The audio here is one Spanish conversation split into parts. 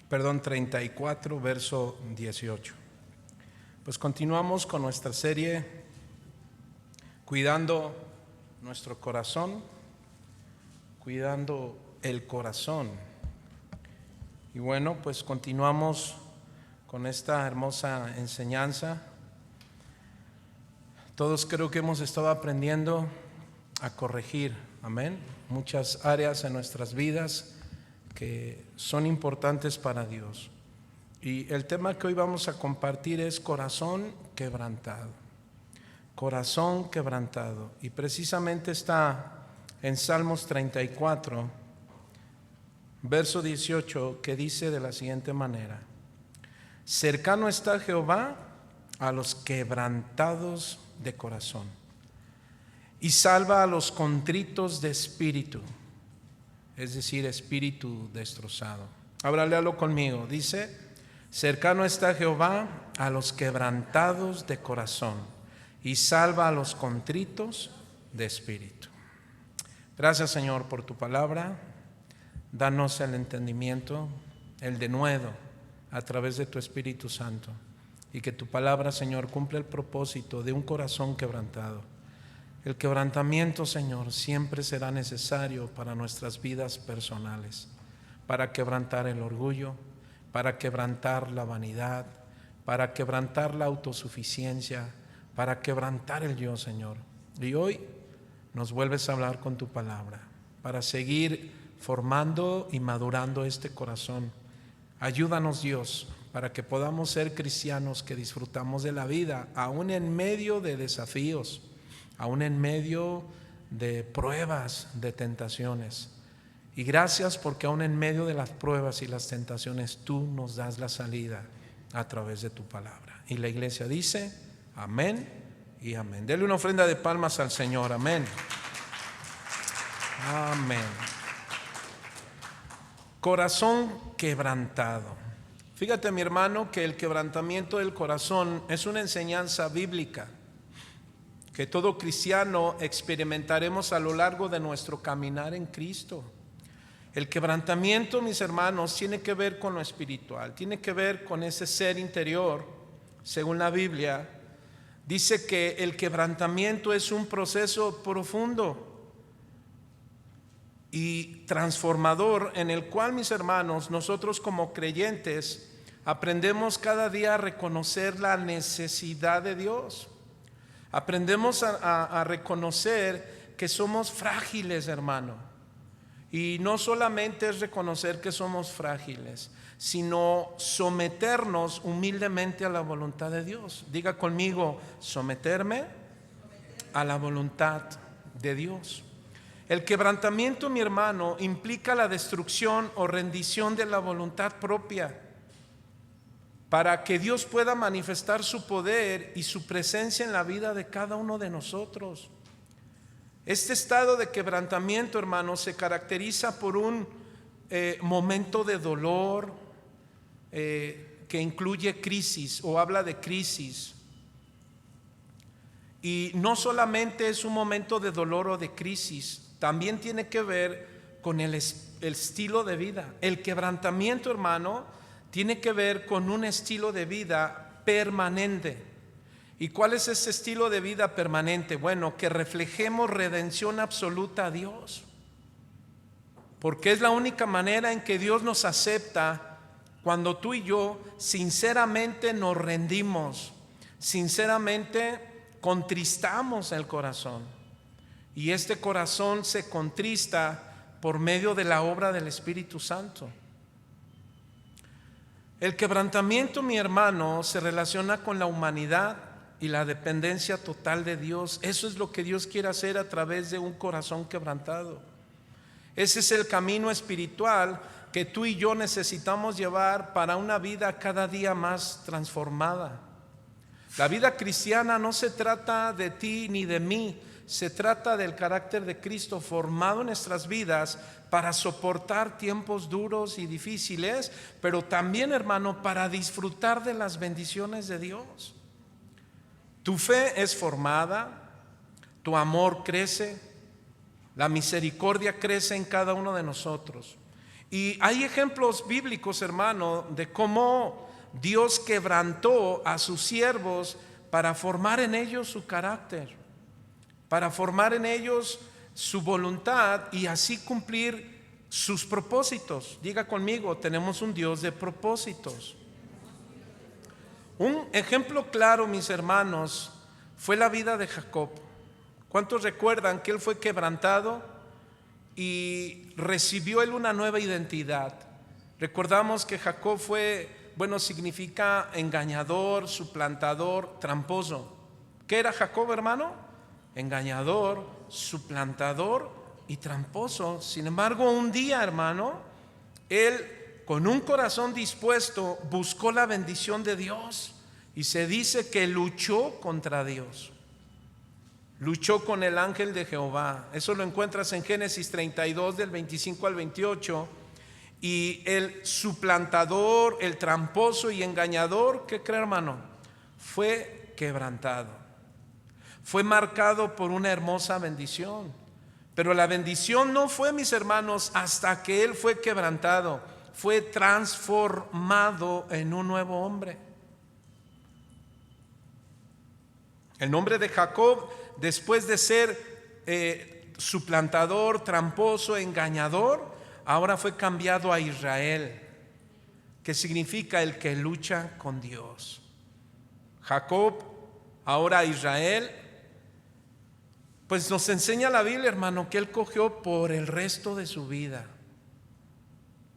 34, verso 18. Pues continuamos con nuestra serie Cuidando nuestro corazón, cuidando el corazón. Y bueno, pues continuamos con esta hermosa enseñanza. Todos creo que hemos estado aprendiendo a corregir, amén, muchas áreas en nuestras vidas que son importantes para Dios. Y el tema que hoy vamos a compartir es corazón quebrantado. Corazón quebrantado. Y precisamente está en Salmos 34, verso 18, que dice de la siguiente manera: cercano está Jehová a los quebrantados de corazón y salva a los contritos de espíritu, es decir, espíritu destrozado. Ahora léalo conmigo. Dice: cercano está Jehová a los quebrantados de corazón y salva a los contritos de espíritu. Gracias, Señor, por tu palabra. Danos el entendimiento, el denuedo a través de tu Espíritu Santo, y que tu palabra, Señor, cumpla el propósito de un corazón quebrantado. El quebrantamiento, Señor, siempre será necesario para nuestras vidas personales, para quebrantar el orgullo, para quebrantar la vanidad, para quebrantar la autosuficiencia, para quebrantar el yo, Señor. Y hoy nos vuelves a hablar con tu palabra para seguir formando y madurando este corazón. Ayúdanos, Dios, para que podamos ser cristianos que disfrutamos de la vida, aún en medio de desafíos, aún en medio de pruebas, de tentaciones. Y gracias porque aún en medio de las pruebas y las tentaciones tú nos das la salida a través de tu palabra. Y la iglesia dice amén y amén. Dele una ofrenda de palmas al Señor. Amén. Amén. Corazón quebrantado. Fíjate, mi hermano, que el quebrantamiento del corazón es una enseñanza bíblica que todo cristiano experimentaremos a lo largo de nuestro caminar en Cristo. El quebrantamiento, mis hermanos, tiene que ver con lo espiritual, tiene que ver con ese ser interior. Según la Biblia, dice que el quebrantamiento es un proceso profundo y transformador, en el cual, mis hermanos, nosotros como creyentes aprendemos cada día a reconocer la necesidad de Dios. Aprendemos a reconocer que somos frágiles, hermano. Y no solamente es reconocer que somos frágiles, sino someternos humildemente a la voluntad de Dios. Diga conmigo: someterme a la voluntad de Dios. El quebrantamiento, mi hermano, implica la destrucción o rendición de la voluntad propia para que Dios pueda manifestar su poder y su presencia en la vida de cada uno de nosotros. Este estado de quebrantamiento, hermano, se caracteriza por un momento de dolor que incluye crisis o habla de crisis. Y no solamente es un momento de dolor o de crisis, también tiene que ver con el estilo de vida. El quebrantamiento, hermano, tiene que ver con un estilo de vida permanente. ¿Y cuál es ese estilo de vida permanente? Bueno, que reflejemos redención absoluta a Dios, porque es la única manera en que Dios nos acepta, cuando tú y yo sinceramente nos rendimos, sinceramente contristamos el corazón. Y este corazón se contrista por medio de la obra del Espíritu Santo. El quebrantamiento, mi hermano, se relaciona con la humanidad y la dependencia total de Dios. Eso es lo que Dios quiere hacer a través de un corazón quebrantado. Ese es el camino espiritual que tú y yo necesitamos llevar para una vida cada día más transformada. La vida cristiana no se trata de ti ni de mí, se trata del carácter de Cristo formado en nuestras vidas para soportar tiempos duros y difíciles, pero también, hermano, para disfrutar de las bendiciones de Dios. Tu fe es formada, tu amor crece, la misericordia crece en cada uno de nosotros. Y hay ejemplos bíblicos, hermano, de cómo Dios quebrantó a sus siervos para formar en ellos su carácter, para formar en ellos su voluntad y así cumplir sus propósitos. Diga conmigo, tenemos un Dios de propósitos. Un ejemplo claro, mis hermanos, fue la vida de Jacob. ¿Cuántos recuerdan que él fue quebrantado y recibió él una nueva identidad? Recordamos que Jacob significa engañador, suplantador, tramposo. ¿Qué era Jacob, hermano? Engañador, suplantador y tramposo. Sin embargo, un día, hermano, él con un corazón dispuesto buscó la bendición de Dios y se dice que luchó contra Dios. Luchó con el ángel de Jehová. Eso lo encuentras en Génesis 32 del 25 al 28. Y el suplantador, el tramposo y engañador, ¿qué cree, hermano? Fue quebrantado. Fue marcado por una hermosa bendición. Pero la bendición no fue, mis hermanos, hasta que él fue quebrantado. Fue transformado en un nuevo hombre. El nombre de Jacob, después de ser suplantador, tramposo, engañador, ahora fue cambiado a Israel, que significa el que lucha con Dios. Jacob, ahora Israel, pues nos enseña la Biblia, hermano, que él cogió por el resto de su vida.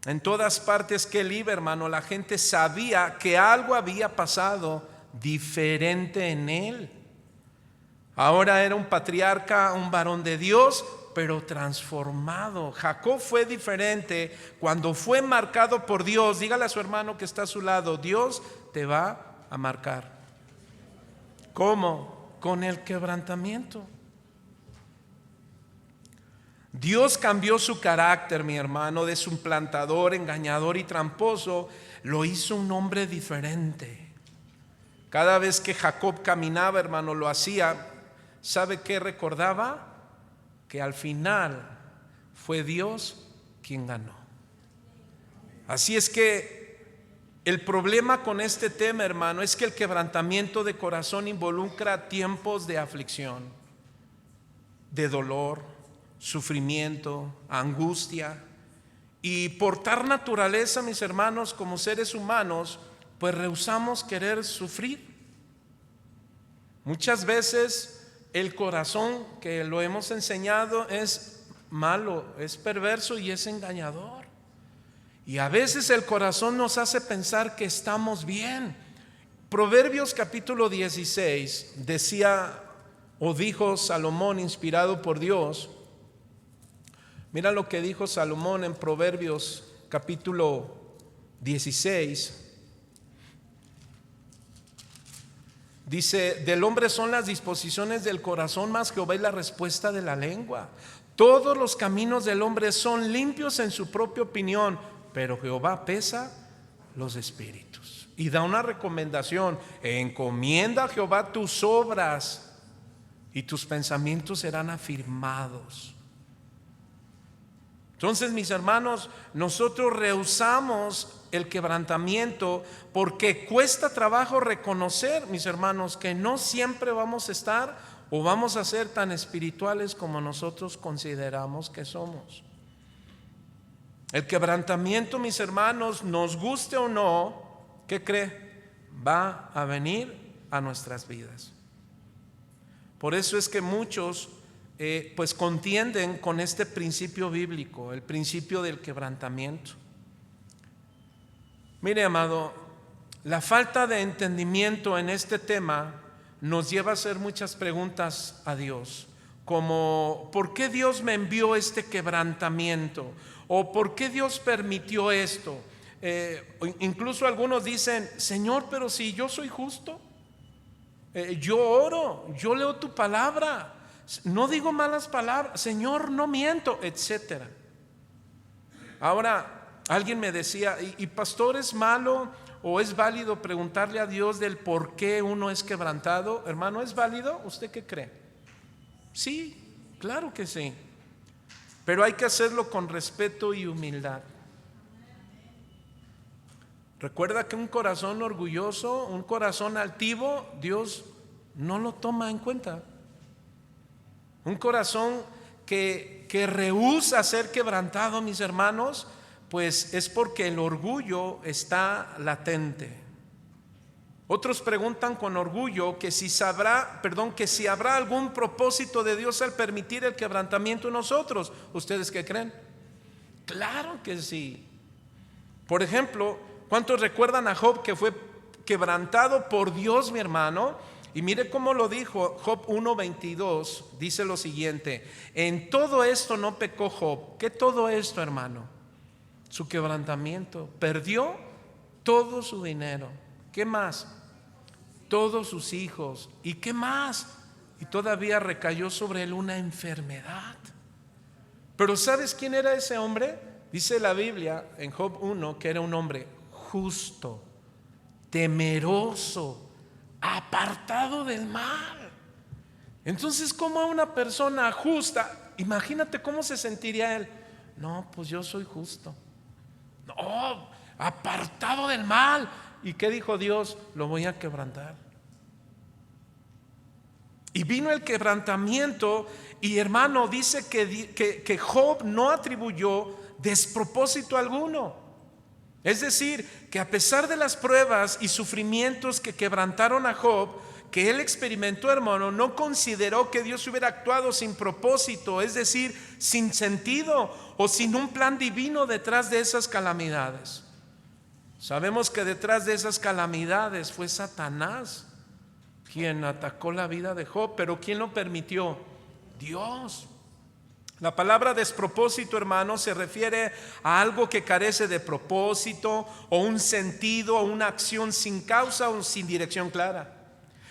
En todas partes que él iba, hermano, la gente sabía que algo había pasado diferente en él. Ahora era un patriarca, un varón de Dios, pero transformado. Jacob fue diferente cuando fue marcado por Dios. Dígale a su hermano que está a su lado, Dios te va a marcar. ¿Cómo? Con el quebrantamiento. Dios cambió su carácter, mi hermano, de suplantador, engañador y tramposo. Lo hizo un hombre diferente. Cada vez que Jacob caminaba, hermano, lo hacía. ¿Sabe qué recordaba? Que al final fue Dios quien ganó. Así es que el problema con este tema, hermano, es que el quebrantamiento de corazón involucra tiempos de aflicción, de dolor, sufrimiento, angustia. Y por tal naturaleza, mis hermanos, como seres humanos, pues rehusamos querer sufrir. Muchas veces el corazón, que lo hemos enseñado, es malo, es perverso y es engañador. Y a veces el corazón nos hace pensar que estamos bien. Proverbios capítulo 16 decía o dijo Salomón, inspirado por Dios. Mira lo que dijo Salomón en Proverbios capítulo 16. Dice, del hombre son las disposiciones del corazón, mas Jehová es la respuesta de la lengua. Todos los caminos del hombre son limpios en su propia opinión, pero Jehová pesa los espíritus. Y da una recomendación: encomienda a Jehová tus obras y tus pensamientos serán afirmados. Entonces, mis hermanos, nosotros rehusamos el quebrantamiento porque cuesta trabajo reconocer, mis hermanos, que no siempre vamos a estar o vamos a ser tan espirituales como nosotros consideramos que somos. El quebrantamiento, mis hermanos, nos guste o no, ¿qué cree? Va a venir a nuestras vidas. Por eso es que muchos pues contienden con este principio bíblico, el principio del quebrantamiento. Mire, amado, la falta de entendimiento en este tema nos lleva a hacer muchas preguntas a Dios, como ¿por qué Dios me envió este quebrantamiento? ¿O por qué Dios permitió esto? Incluso algunos dicen, Señor, pero si yo soy justo, yo oro, yo leo tu palabra, no digo malas palabras, Señor, no miento, etcétera. Ahora, alguien me decía, ¿y pastor, es malo o es válido preguntarle a Dios del por qué uno es quebrantado? Hermano, ¿es válido? ¿Usted qué cree? Sí, claro que sí. Pero hay que hacerlo con respeto y humildad. Recuerda que un corazón orgulloso, un corazón altivo, Dios no lo toma en cuenta. Un corazón que rehúsa ser quebrantado, mis hermanos, pues es porque el orgullo está latente. Otros preguntan con orgullo que si habrá algún propósito de Dios al permitir el quebrantamiento en nosotros. ¿Ustedes qué creen? Claro que sí. Por ejemplo, ¿cuántos recuerdan a Job, que fue quebrantado por Dios, mi hermano? Y mire cómo lo dijo Job 1:22, dice lo siguiente: en todo esto no pecó Job. ¿Qué todo esto, hermano? Su quebrantamiento. Perdió todo su dinero. ¿Qué más? Todos sus hijos. ¿Y qué más? Y todavía recayó sobre él una enfermedad. Pero ¿sabes quién era ese hombre? Dice la Biblia en Job 1 que era un hombre justo, temeroso, apartado del mal. Entonces, ¿cómo a una persona justa? Imagínate cómo se sentiría él. No, pues yo soy justo. No, apartado del mal. ¿Y qué dijo Dios? Lo voy a quebrantar. Y vino el quebrantamiento. Y hermano, dice que Job no atribuyó despropósito alguno. Es decir, que a pesar de las pruebas y sufrimientos que quebrantaron a Job, que él experimentó, hermano, no consideró que Dios hubiera actuado sin propósito, es decir, sin sentido o sin un plan divino detrás de esas calamidades. Sabemos que detrás de esas calamidades fue Satanás quien atacó la vida de Job, pero ¿quién lo permitió? Dios. La palabra despropósito, hermano, se refiere a algo que carece de propósito o un sentido o una acción sin causa o sin dirección clara.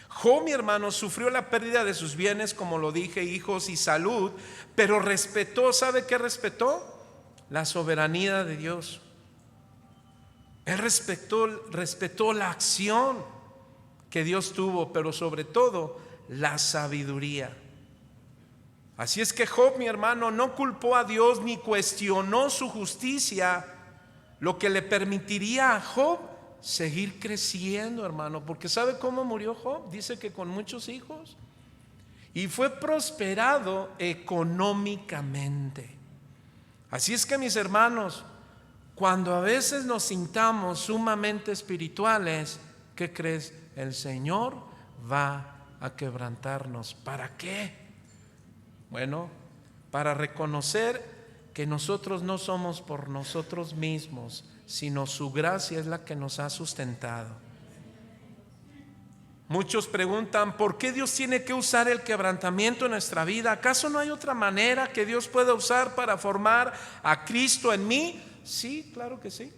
Job, mi hermano, sufrió la pérdida de sus bienes, como lo dije, hijos y salud, pero respetó, ¿sabe qué respetó? La soberanía de Dios. Él respetó la acción que Dios tuvo, pero sobre todo la sabiduría. Así es que Job, mi hermano, no culpó a Dios ni cuestionó su justicia, lo que le permitiría a Job seguir creciendo, hermano. Porque ¿sabe cómo murió Job? Dice que con muchos hijos. Y fue prosperado económicamente. Así es que, mis hermanos, cuando a veces nos sintamos sumamente espirituales, ¿qué crees? El Señor va a quebrantarnos. ¿Para qué? Bueno, para reconocer que nosotros no somos por nosotros mismos, sino su gracia es la que nos ha sustentado. Muchos preguntan, ¿por qué Dios tiene que usar el quebrantamiento en nuestra vida? ¿Acaso no hay otra manera que Dios pueda usar para formar a Cristo en mí? Sí, claro que sí.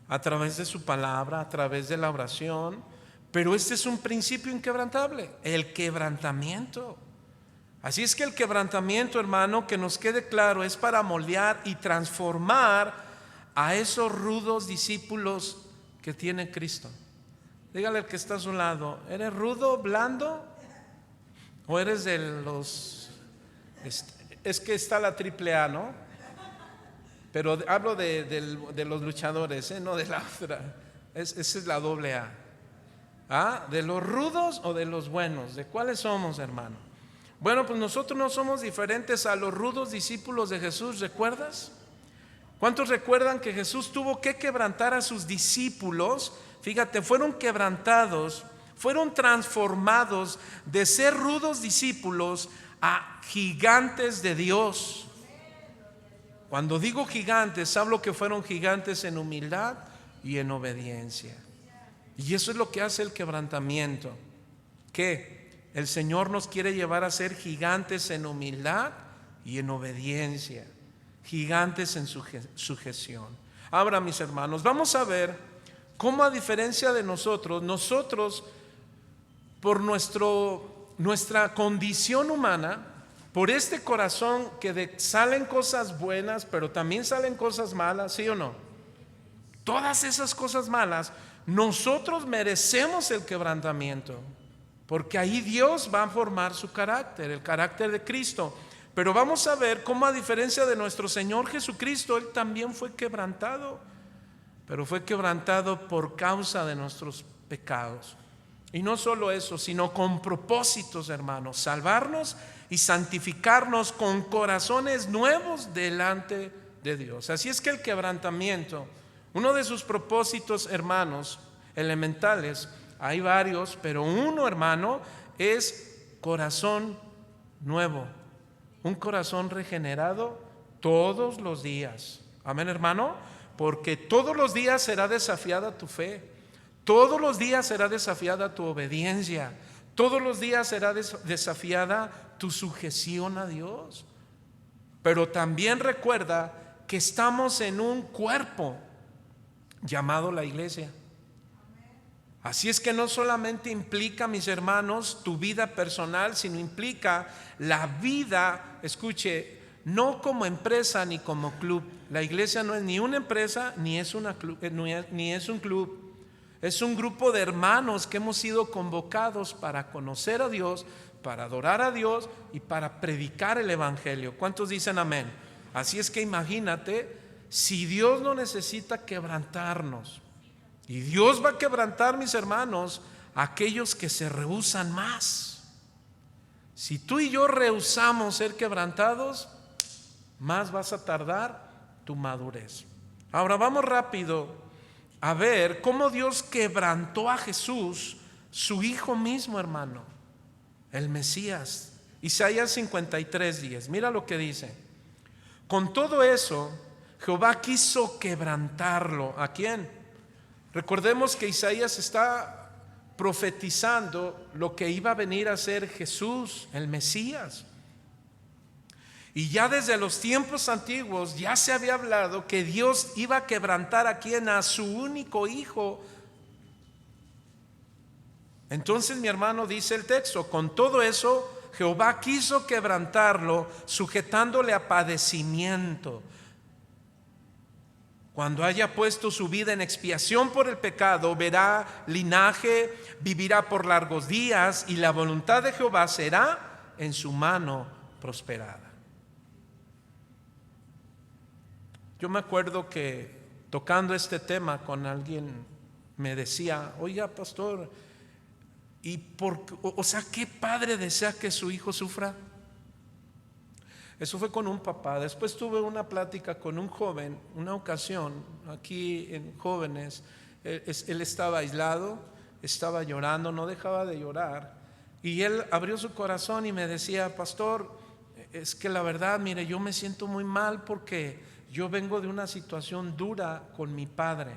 A través de su palabra, a través de la oración. Pero este es un principio inquebrantable, el quebrantamiento. Así es que el quebrantamiento, hermano, que nos quede claro, es para moldear y transformar a esos rudos discípulos que tiene Cristo. Dígale al que está a su lado, ¿eres rudo, blando? ¿O eres de los... Es que está la AAA, ¿no? Pero hablo de los luchadores, no de la otra. Esa es la AA. ¿Ah? ¿De los rudos o de los buenos? ¿De cuáles somos, hermano? Bueno, pues nosotros no somos diferentes a los rudos discípulos de Jesús, ¿recuerdas? ¿Cuántos recuerdan que Jesús tuvo que quebrantar a sus discípulos? Fíjate, fueron quebrantados, fueron transformados de ser rudos discípulos a gigantes de Dios. Cuando digo gigantes, hablo que fueron gigantes en humildad y en obediencia. Y eso es lo que hace el quebrantamiento. ¿Qué? El Señor nos quiere llevar a ser gigantes en humildad y en obediencia, gigantes en sujeción. Ahora, mis hermanos, vamos a ver cómo, a diferencia de nosotros por nuestra condición humana, por este corazón que salen cosas buenas, pero también salen cosas malas, ¿sí o no? Todas esas cosas malas, nosotros merecemos el quebrantamiento. Porque ahí Dios va a formar su carácter, el carácter de Cristo. Pero vamos a ver cómo, a diferencia de nuestro Señor Jesucristo, Él también fue quebrantado. pero fue quebrantado por causa de nuestros pecados. Y no solo eso, sino con propósitos, hermanos, salvarnos y santificarnos con corazones nuevos delante de Dios. Así es que el quebrantamiento, uno de sus propósitos, hermanos, elementales, hay varios, pero uno, hermano, es corazón nuevo, un corazón regenerado todos los días. Amén, hermano, porque todos los días será desafiada tu fe. Todos los días será desafiada tu obediencia. Todos los días será desafiada tu sujeción a Dios. Pero también recuerda que estamos en un cuerpo llamado la iglesia. Así es que no solamente implica, mis hermanos, tu vida personal, sino implica la vida, escuche, no como empresa ni como club. La iglesia no es ni una empresa ni es un club. Es un grupo de hermanos que hemos sido convocados para conocer a Dios, para adorar a Dios y para predicar el evangelio. ¿Cuántos dicen amén? Así es que imagínate, si Dios no necesita quebrantarnos, y Dios va a quebrantar, mis hermanos, a aquellos que se rehúsan más. Si tú y yo rehusamos ser quebrantados, más vas a tardar tu madurez. Ahora vamos rápido a ver cómo Dios quebrantó a Jesús, su hijo mismo, hermano, el Mesías. Isaías 53:10, mira lo que dice. Con todo eso, Jehová quiso quebrantarlo. ¿A quién? Recordemos que Isaías está profetizando lo que iba a venir a ser Jesús, el Mesías. Y ya desde los tiempos antiguos ya se había hablado que Dios iba a quebrantar a quien, a su único hijo. Entonces, mi hermano, dice el texto, con todo eso Jehová quiso quebrantarlo, sujetándole a padecimiento. Cuando haya puesto su vida en expiación por el pecado, verá linaje, vivirá por largos días, y la voluntad de Jehová será en su mano prosperada. Yo me acuerdo que tocando este tema con alguien me decía, oiga, pastor, ¿qué padre desea que su hijo sufra? Eso fue con un papá. Después tuve una plática con un joven, una ocasión aquí en jóvenes. Él estaba aislado, estaba llorando, no dejaba de llorar, y él abrió su corazón y me decía, pastor, es que la verdad, mire, yo me siento muy mal porque yo vengo de una situación dura con mi padre.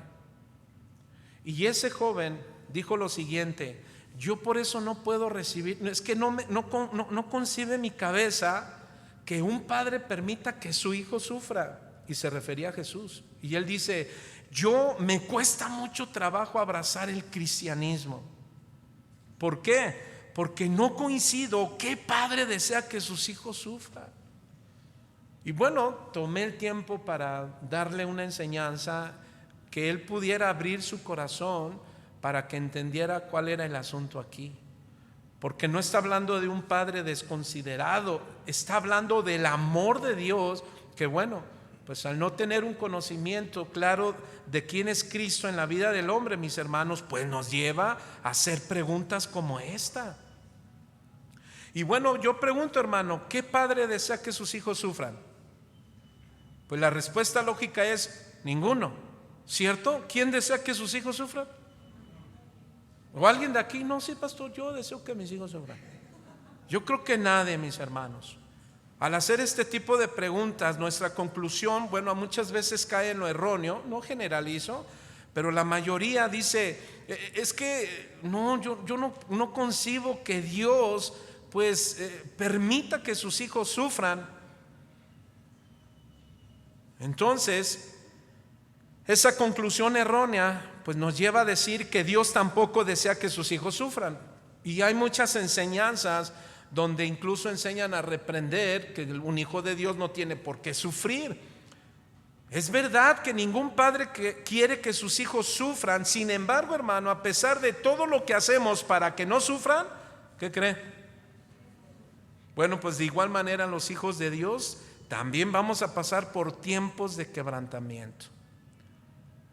Y ese joven dijo lo siguiente: yo por eso no puedo recibir, es que no concibe mi cabeza que un padre permita que su hijo sufra. Y se refería a Jesús. Y él dice, me cuesta mucho trabajo abrazar el cristianismo. ¿Por qué? Porque no coincido. ¿Qué padre desea que sus hijos sufran? Y bueno, tomé el tiempo para darle una enseñanza, que él pudiera abrir su corazón para que entendiera cuál era el asunto aquí. Porque no está hablando de un padre desconsiderado, está hablando del amor de Dios, que bueno, pues al no tener un conocimiento claro de quién es Cristo en la vida del hombre, mis hermanos, pues nos lleva a hacer preguntas como esta. Y bueno, yo pregunto, hermano, ¿qué padre desea que sus hijos sufran? Pues la respuesta lógica es ninguno, ¿cierto? ¿Quién desea que sus hijos sufran? ¿O alguien de aquí? No, sí, pastor, yo deseo que mis hijos sufran. Yo creo que nadie, mis hermanos. Al hacer este tipo de preguntas, nuestra conclusión, bueno, muchas veces cae en lo erróneo, no generalizo, pero la mayoría dice, es que no, yo no concibo que Dios pues permita que sus hijos sufran. Entonces, esa conclusión errónea pues nos lleva a decir que Dios tampoco desea que sus hijos sufran. Y hay muchas enseñanzas donde incluso enseñan a reprender que un hijo de Dios no tiene por qué sufrir. Es verdad que ningún padre quiere que sus hijos sufran. Sin embargo, hermano, a pesar de todo lo que hacemos para que no sufran, ¿qué cree? Bueno, pues de igual manera los hijos de Dios también vamos a pasar por tiempos de quebrantamiento.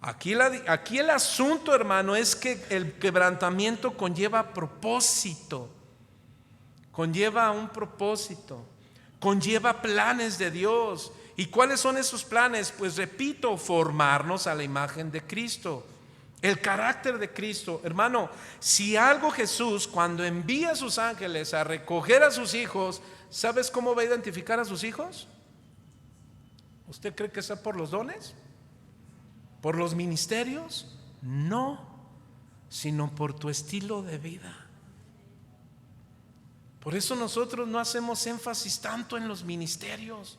Aquí el asunto, hermano, es que el quebrantamiento conlleva propósito, conlleva un propósito, conlleva planes de Dios. ¿Y cuáles son esos planes? Pues repito, formarnos a la imagen de Cristo, el carácter de Cristo. Hermano, si algo Jesús, cuando envía a sus ángeles a recoger a sus hijos, ¿sabes cómo va a identificar a sus hijos? ¿Usted cree que sea por los dones? ¿Por los ministerios? No, sino por tu estilo de vida. Por eso nosotros no hacemos énfasis tanto en los ministerios,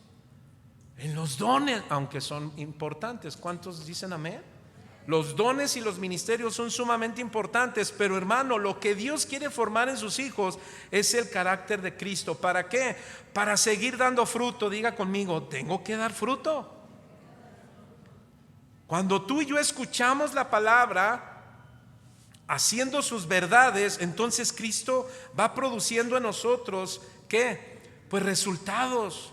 en los dones, aunque son importantes. ¿Cuántos dicen amén? Los dones y los ministerios son sumamente importantes, pero hermano, lo que Dios quiere formar en sus hijos es el carácter de Cristo. ¿Para qué? Para seguir dando fruto. Diga conmigo, tengo que dar fruto. Cuando tú y yo escuchamos la palabra, haciendo sus verdades, entonces Cristo va produciendo en nosotros, ¿qué? Pues resultados.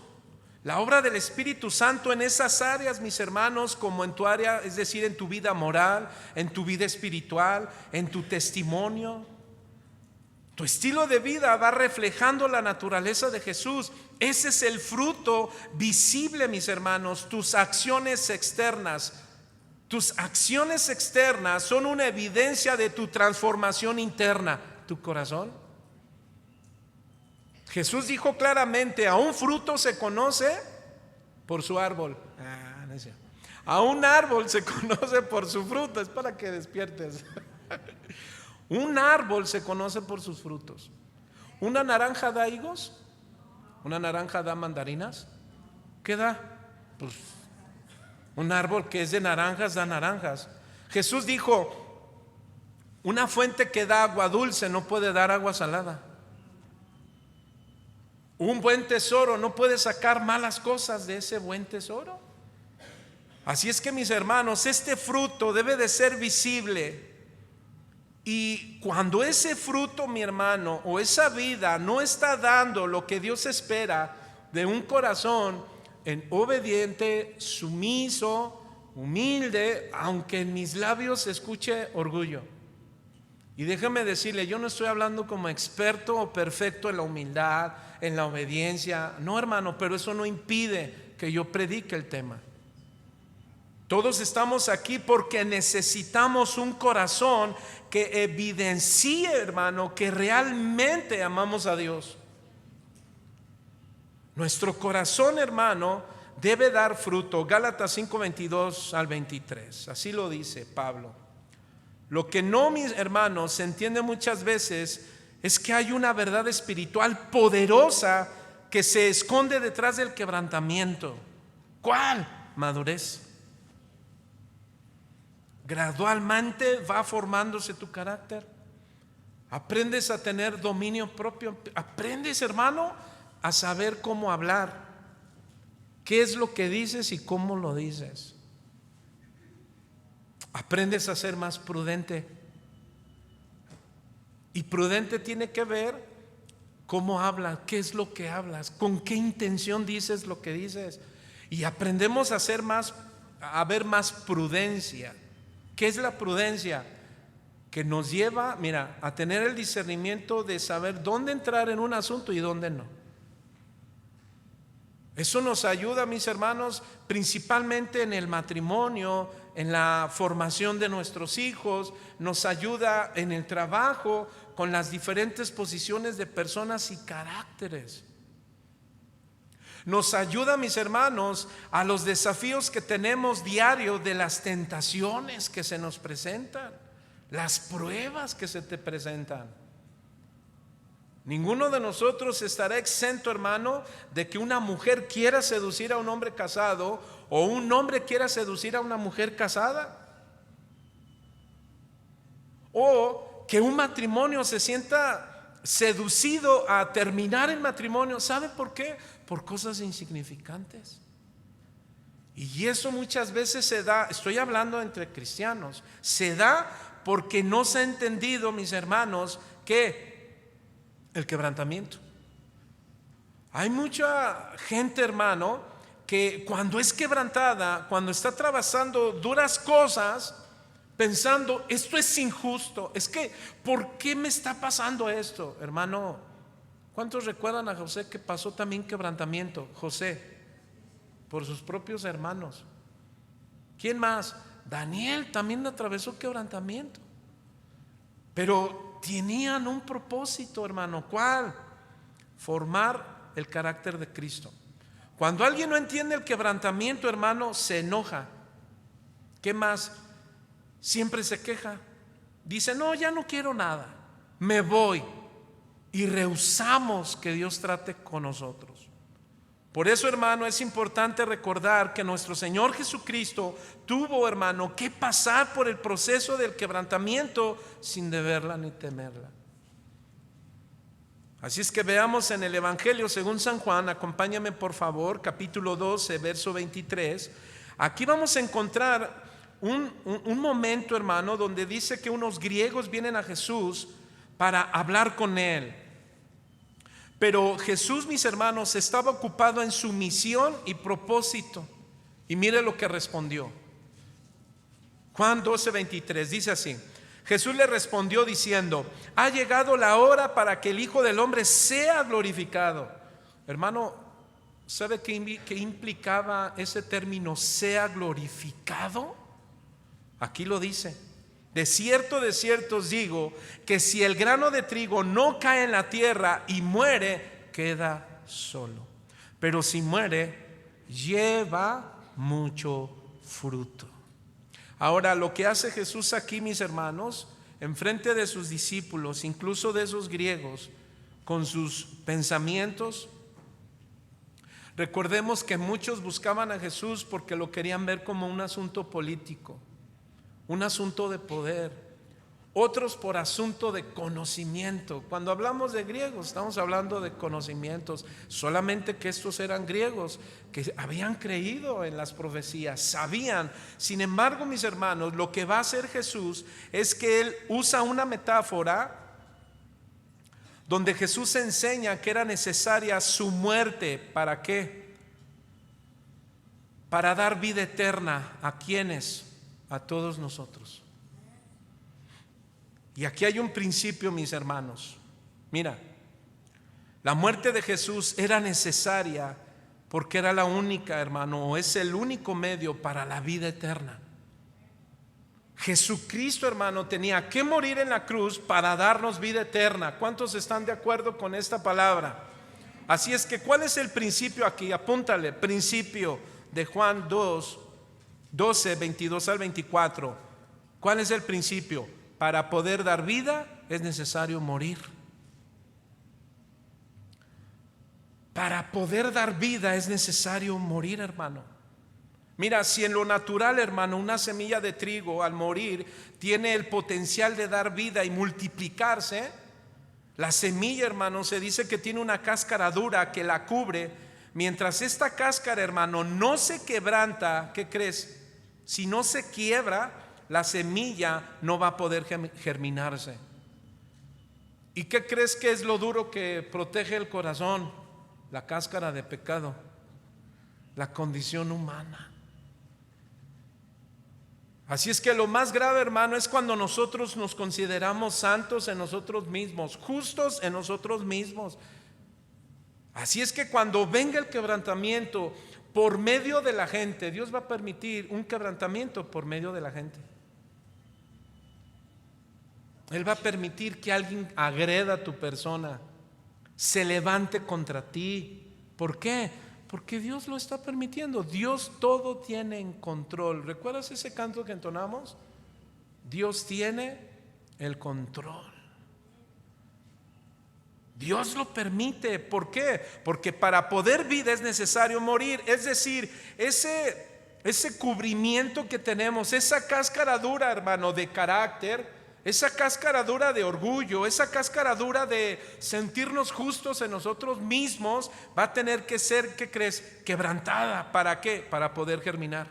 La obra del Espíritu Santo en esas áreas, mis hermanos, como en tu área, es decir, en tu vida moral, en tu vida espiritual, en tu testimonio. Tu estilo de vida va reflejando la naturaleza de Jesús. Ese es el fruto visible, mis hermanos. Tus acciones externas son una evidencia de tu transformación interna. Tu corazón. Jesús dijo claramente: a un fruto se conoce por su árbol. No es cierto. A un árbol se conoce por su fruto. Es para que despiertes. Un árbol se conoce por sus frutos. ¿Una naranja da higos? ¿Una naranja da mandarinas? ¿Qué da? Pues un árbol que es de naranjas da naranjas. Jesús dijo: una fuente que da agua dulce no puede dar agua salada. Un buen tesoro no puede sacar malas cosas de ese buen tesoro. Así es que, mis hermanos, este fruto debe de ser visible. Y cuando ese fruto, mi hermano, o esa vida no está dando lo que Dios espera de un corazón obediente, sumiso, humilde, aunque en mis labios se escuche orgullo. Y déjame decirle, yo no estoy hablando como experto o perfecto en la humildad, en la obediencia. No, hermano, pero eso no impide que yo predique el tema. Todos estamos aquí porque necesitamos un corazón que evidencie, hermano, que realmente amamos a Dios. Nuestro corazón, hermano, debe dar fruto. Gálatas 5:22 al 23. Así lo dice Pablo. Lo que no, mis hermanos, se entiende muchas veces es que hay una verdad espiritual poderosa que se esconde detrás del quebrantamiento. ¿Cuál? Madurez. Gradualmente va formándose tu carácter. Aprendes a tener dominio propio. Aprendes, hermano, a saber cómo hablar. ¿Qué es lo que dices y cómo lo dices? Aprendes a ser más prudente. Y prudente tiene que ver cómo hablas, qué es lo que hablas, con qué intención dices lo que dices. Y aprendemos a ver más prudencia. ¿Qué es la prudencia? Que nos lleva, mira, a tener el discernimiento de saber dónde entrar en un asunto y dónde no. Eso nos ayuda, mis hermanos, principalmente en el matrimonio, en la formación de nuestros hijos, nos ayuda en el trabajo, con las diferentes posiciones de personas y caracteres. Nos ayuda, mis hermanos, a los desafíos que tenemos diario de las tentaciones que se nos presentan, las pruebas que se te presentan. Ninguno de nosotros estará exento, hermano, de que una mujer quiera seducir a un hombre casado o un hombre quiera seducir a una mujer casada, o que un matrimonio se sienta seducido a terminar el matrimonio. ¿Sabe por qué? Por cosas insignificantes. Y eso muchas veces se da, estoy hablando entre cristianos, se da porque no se ha entendido, mis hermanos, que el quebrantamiento. Hay mucha gente, hermano, que cuando es quebrantada, cuando está atravesando duras cosas, pensando, esto es injusto, es que, ¿por qué me está pasando esto? Hermano, ¿cuántos recuerdan a José que pasó también quebrantamiento? José, por sus propios hermanos. ¿Quién más? Daniel también atravesó quebrantamiento. Pero tenían un propósito, hermano. ¿Cuál? Formar el carácter de Cristo. Cuando alguien no entiende el quebrantamiento, hermano, se enoja. ¿Qué más? Siempre se queja. Dice, no, ya no quiero nada, me voy. Y rehusamos que Dios trate con nosotros. Por eso, hermano, es importante recordar que nuestro Señor Jesucristo tuvo, hermano, que pasar por el proceso del quebrantamiento sin deberla ni temerla. Así es que veamos en el Evangelio según San Juan, acompáñame por favor, capítulo 12, verso 23. Aquí vamos a encontrar un momento, hermano, donde dice que unos griegos vienen a Jesús para hablar con él. Pero Jesús, mis hermanos, estaba ocupado en su misión y propósito. Y mire lo que respondió. Juan 12, 23 dice así: Jesús le respondió diciendo, ha llegado la hora para que el Hijo del Hombre sea glorificado. Hermano, ¿sabe qué implicaba ese término, sea glorificado? Aquí lo dice: de cierto os digo, que si el grano de trigo no cae en la tierra y muere, queda solo. Pero si muere, lleva mucho fruto. Ahora, lo que hace Jesús aquí, mis hermanos, en frente de sus discípulos, incluso de esos griegos, con sus pensamientos. Recordemos que muchos buscaban a Jesús porque lo querían ver como un asunto político, un asunto de poder. Otros por asunto de conocimiento. Cuando hablamos de griegos, estamos hablando de conocimientos. Solamente que estos eran griegos que habían creído en las profecías, sabían. Sin embargo, mis hermanos, lo que va a hacer Jesús es que Él usa una metáfora donde Jesús enseña que era necesaria su muerte. ¿Para qué? Para dar vida eterna. ¿A quiénes? A todos nosotros. Y aquí hay un principio, mis hermanos. Mira, la muerte de Jesús era necesaria porque era la única, hermano, o es el único medio para la vida eterna. Jesucristo, hermano, tenía que morir en la cruz para darnos vida eterna. ¿Cuántos están de acuerdo con esta palabra? Así es que, ¿cuál es el principio aquí? Apúntale, principio de Juan 2, 12, 22 al 24. ¿Cuál es el principio? Para poder dar vida es necesario morir. Para poder dar vida es necesario morir, hermano. Mira, si en lo natural, hermano, una semilla de trigo al morir tiene el potencial de dar vida y multiplicarse, la semilla, hermano, se dice que tiene una cáscara dura que la cubre. Mientras esta cáscara, hermano, no se quebranta, ¿qué crees? Si no se quiebra, la semilla no va a poder germinarse. ¿Y qué crees que es lo duro que protege el corazón? La cáscara de pecado, la condición humana. Así es que lo más grave, hermano, es cuando nosotros nos consideramos santos en nosotros mismos, justos en nosotros mismos. Así es que cuando venga el quebrantamiento por medio de la gente, Dios va a permitir un quebrantamiento por medio de la gente. Él va a permitir que alguien agreda a tu persona, se levante contra ti. ¿Por qué? Porque Dios lo está permitiendo. Dios todo tiene en control. ¿Recuerdas ese canto que entonamos? Dios tiene el control. Dios lo permite. ¿Por qué? Porque para poder vida es necesario morir. Es decir, ese cubrimiento que tenemos, esa cáscara dura, hermano, de carácter, esa cáscara dura de orgullo, esa cáscara dura de sentirnos justos en nosotros mismos, va a tener que ser, ¿qué crees? Quebrantada. ¿Para qué? Para poder germinar.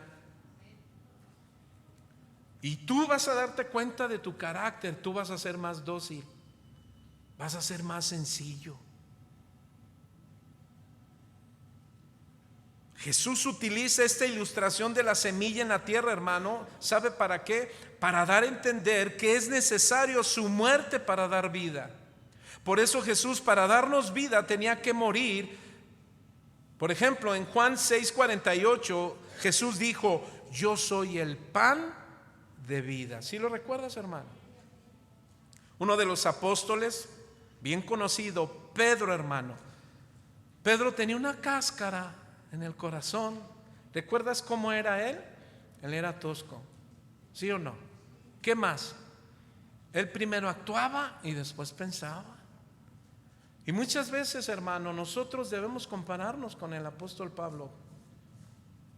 Y tú vas a darte cuenta de tu carácter, tú vas a ser más dócil, vas a ser más sencillo. Jesús utiliza esta ilustración de la semilla en la tierra, hermano. ¿Sabe para qué? Para dar a entender que es necesario su muerte para dar vida. Por eso Jesús, para darnos vida, tenía que morir. Por ejemplo, en Juan 6:48, Jesús dijo: yo soy el pan de vida. ¿Sí lo recuerdas, hermano? Uno de los apóstoles, bien conocido, Pedro, hermano. Pedro tenía una cáscara en el corazón. ¿Recuerdas cómo era él? Él era tosco, ¿sí o no? ¿Qué más? Él primero actuaba y después pensaba. Y muchas veces, hermano, nosotros debemos compararnos con el apóstol Pablo.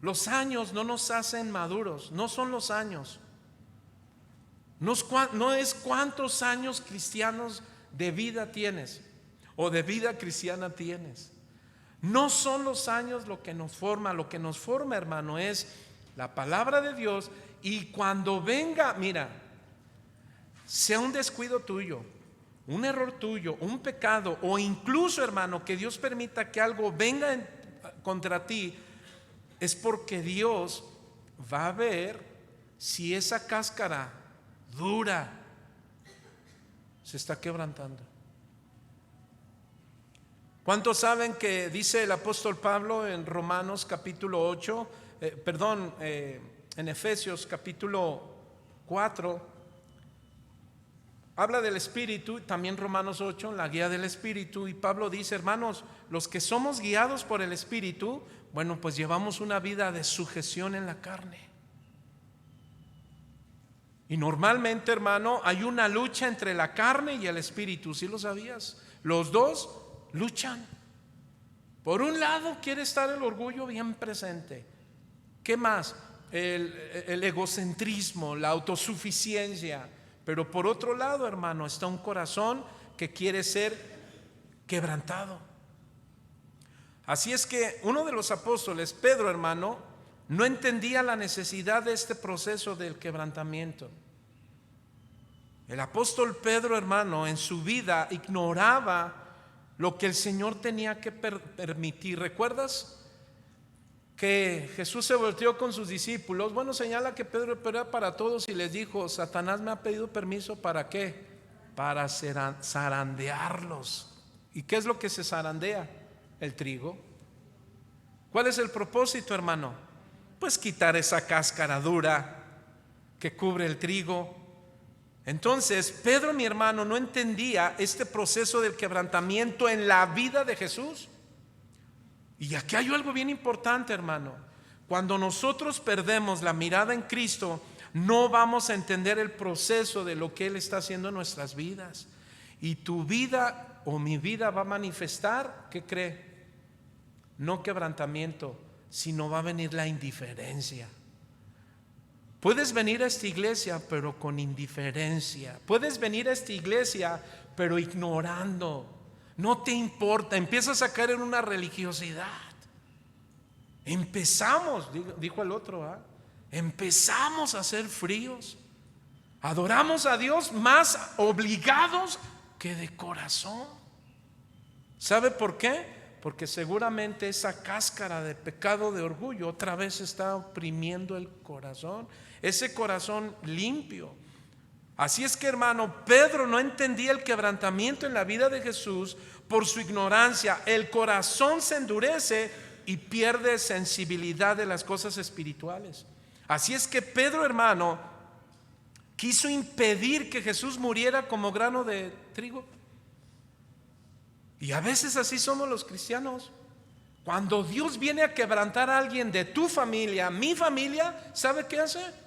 Los años no nos hacen maduros, no son los años. No es cuántos años cristianos de vida tienes o de vida cristiana tienes. No son los años lo que nos forma. Lo que nos forma, hermano, es la palabra de Dios. Y cuando venga, mira, sea un descuido tuyo, un error tuyo, un pecado, o incluso, hermano, que Dios permita que algo venga contra ti, es porque Dios va a ver si esa cáscara dura se está quebrantando. ¿Cuántos saben que dice el apóstol Pablo en Romanos capítulo 8, en Efesios capítulo 4, habla del Espíritu, también Romanos 8, la guía del Espíritu, y Pablo dice: hermanos, los que somos guiados por el Espíritu, bueno, pues llevamos una vida de sujeción en la carne. Y normalmente, hermano, hay una lucha entre la carne y el Espíritu. ¿Sí lo sabías? Los dos luchan. Por un lado quiere estar el orgullo bien presente. ¿Qué más? El egocentrismo, la autosuficiencia. Pero por otro lado, hermano, está un corazón que quiere ser quebrantado. Así es que uno de los apóstoles, Pedro, hermano, no entendía la necesidad de este proceso del quebrantamiento. El apóstol Pedro, hermano, en su vida ignoraba lo que el Señor tenía que permitir. ¿Recuerdas que Jesús se volteó con sus discípulos? Bueno, señala que Pedro era para todos y les dijo: Satanás me ha pedido permiso. ¿Para qué? Para zarandearlos. ¿Y qué es lo que se zarandea? El trigo. ¿Cuál es el propósito, hermano? Pues quitar esa cáscara dura que cubre el trigo. Entonces Pedro, mi hermano, no entendía este proceso del quebrantamiento en la vida de Jesús. Y aquí hay algo bien importante, hermano. Cuando nosotros perdemos la mirada en Cristo, no vamos a entender el proceso de lo que Él está haciendo en nuestras vidas. Y tu vida o mi vida va a manifestar, ¿qué cree? No quebrantamiento, sino va a venir la indiferencia. Puedes venir a esta iglesia pero con indiferencia. Puedes venir a esta iglesia pero ignorando. No te importa, empiezas a caer en una religiosidad. Empezamos, dijo el otro, empezamos a ser fríos. Adoramos a Dios más obligados que de corazón. ¿Sabe por qué? Porque seguramente esa cáscara de pecado, de orgullo, otra vez está oprimiendo el corazón, ese corazón limpio. Así es que, hermano, Pedro no entendía el quebrantamiento en la vida de Jesús por su ignorancia. El corazón se endurece y pierde sensibilidad de las cosas espirituales. Así es que Pedro, hermano, quiso impedir que Jesús muriera como grano de trigo. Y a veces así somos los cristianos. Cuando Dios viene a quebrantar a alguien de tu familia, mi familia, ¿sabe qué hace?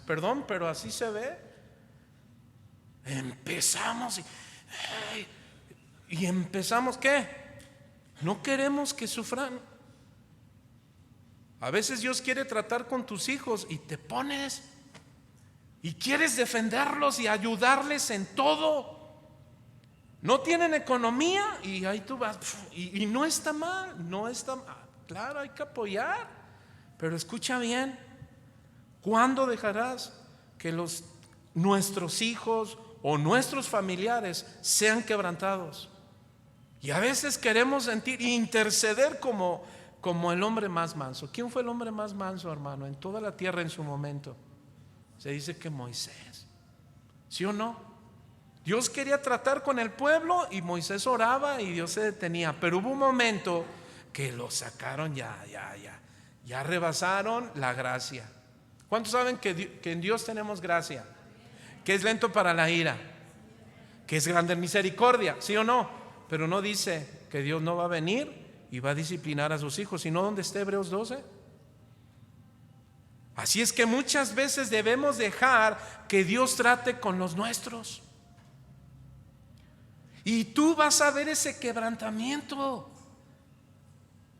Perdón, pero así se ve. Empezamos y empezamos, ¿qué? No queremos que sufran. A veces Dios quiere tratar con tus hijos y te pones y quieres defenderlos y ayudarles en todo. No tienen economía y ahí tú vas. Y no está mal, no está mal. Claro, hay que apoyar. Pero escucha bien. ¿Cuándo dejarás que nuestros hijos o nuestros familiares sean quebrantados? Y a veces queremos sentir, interceder como como el hombre más manso. ¿Quién fue el hombre más manso, hermano, en toda la tierra en su momento? Se dice que Moisés. ¿Sí o no? Dios quería tratar con el pueblo y Moisés oraba y Dios se detenía. Pero hubo un momento que lo sacaron, ya rebasaron la gracia. ¿Cuántos saben que en Dios tenemos gracia? Que es lento para la ira, que es grande en misericordia, ¿sí o no? Pero no dice que Dios no va a venir y va a disciplinar a sus hijos, sino donde está Hebreos 12. Así es que muchas veces debemos dejar que Dios trate con los nuestros. Y tú vas a ver ese quebrantamiento.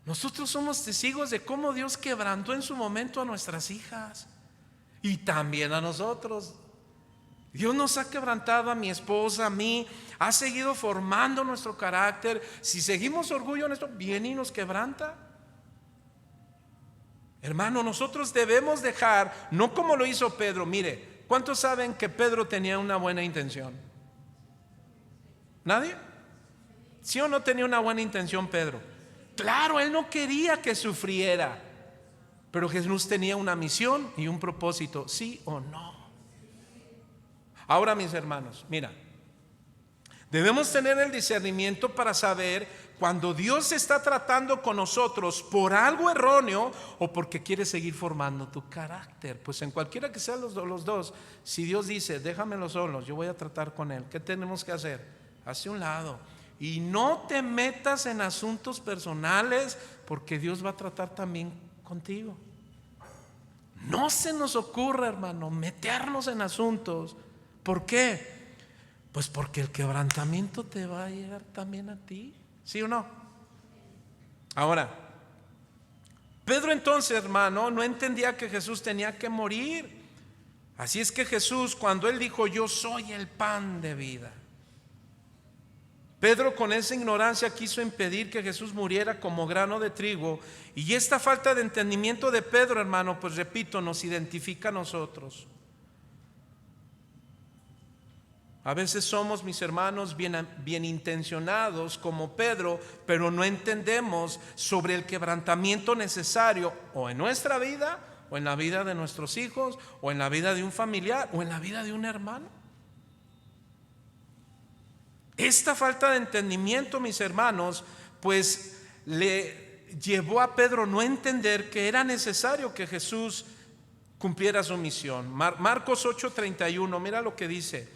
Nosotros somos testigos de cómo Dios quebrantó en su momento a nuestras hijas y también a nosotros. Dios nos ha quebrantado a mi esposa, a mí, ha seguido formando nuestro carácter. Si seguimos orgullo en esto, viene y nos quebranta. Hermano, nosotros debemos dejar, no como lo hizo Pedro. Mire, ¿cuántos saben que Pedro tenía una buena intención? ¿Nadie? ¿Sí o no tenía una buena intención Pedro? Claro, él no quería que sufriera, pero Jesús tenía una misión y un propósito, ¿sí o no? Ahora, mis hermanos, mira, debemos tener el discernimiento para saber cuando Dios está tratando con nosotros por algo erróneo o porque quiere seguir formando tu carácter. Pues en cualquiera que sean los dos, si Dios dice, déjamelos solos, yo voy a tratar con él, ¿qué tenemos que hacer? Hacia un lado y no te metas en asuntos personales, porque Dios va a tratar también contigo. No se nos ocurra, hermano, meternos en asuntos. ¿Por qué? Pues porque el quebrantamiento te va a llegar también a ti, ¿sí o no? Ahora, Pedro entonces, hermano, no entendía que Jesús tenía que morir. Así es que Jesús, cuando él dijo, yo soy el pan de vida, Pedro con esa ignorancia quiso impedir que Jesús muriera como grano de trigo. Y esta falta de entendimiento de Pedro, hermano, pues repito, nos identifica a nosotros. A veces somos, mis hermanos, bien intencionados como Pedro, pero no entendemos sobre el quebrantamiento necesario o en nuestra vida, o en la vida de nuestros hijos, o en la vida de un familiar, o en la vida de un hermano. Esta falta de entendimiento, mis hermanos, pues le llevó a Pedro no entender que era necesario que Jesús cumpliera su misión. Marcos 8:31, mira lo que dice.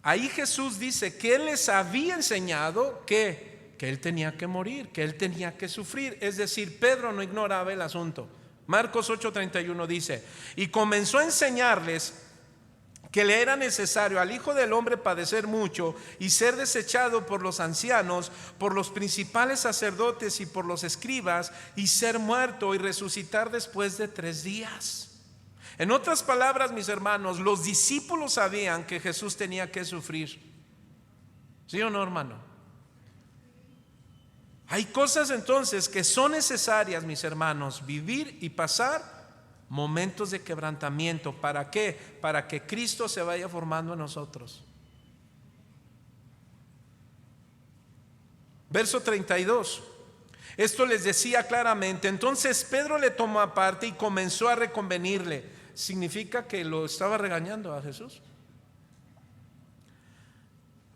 Ahí Jesús dice que Él les había enseñado que Él tenía que morir, que Él tenía que sufrir. Es decir, Pedro no ignoraba el asunto. Marcos 8:31 dice, y comenzó a enseñarles que le era necesario al Hijo del Hombre padecer mucho y ser desechado por los ancianos, por los principales sacerdotes y por los escribas, y ser muerto y resucitar después de 3 días. En otras palabras, mis hermanos, los discípulos sabían que Jesús tenía que sufrir. ¿Sí o no, hermano? Hay cosas entonces que son necesarias, mis hermanos, vivir y pasar momentos de quebrantamiento. ¿Para qué? Para que Cristo se vaya formando en nosotros. Verso 32. Esto les decía claramente. Entonces Pedro le tomó aparte y comenzó a reconvenirle. Significa que lo estaba regañando a Jesús.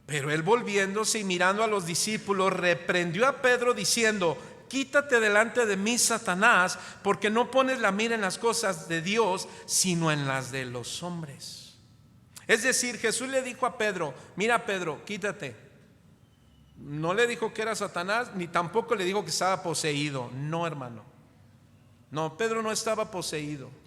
Pero él, volviéndose y mirando a los discípulos, reprendió a Pedro diciendo, quítate delante de mí, Satanás, porque no pones la mira en las cosas de Dios, sino en las de los hombres. Es decir, Jesús le dijo a Pedro, mira Pedro, quítate. No le dijo que era Satanás, ni tampoco le dijo que estaba poseído. No, hermano. No, Pedro no estaba poseído.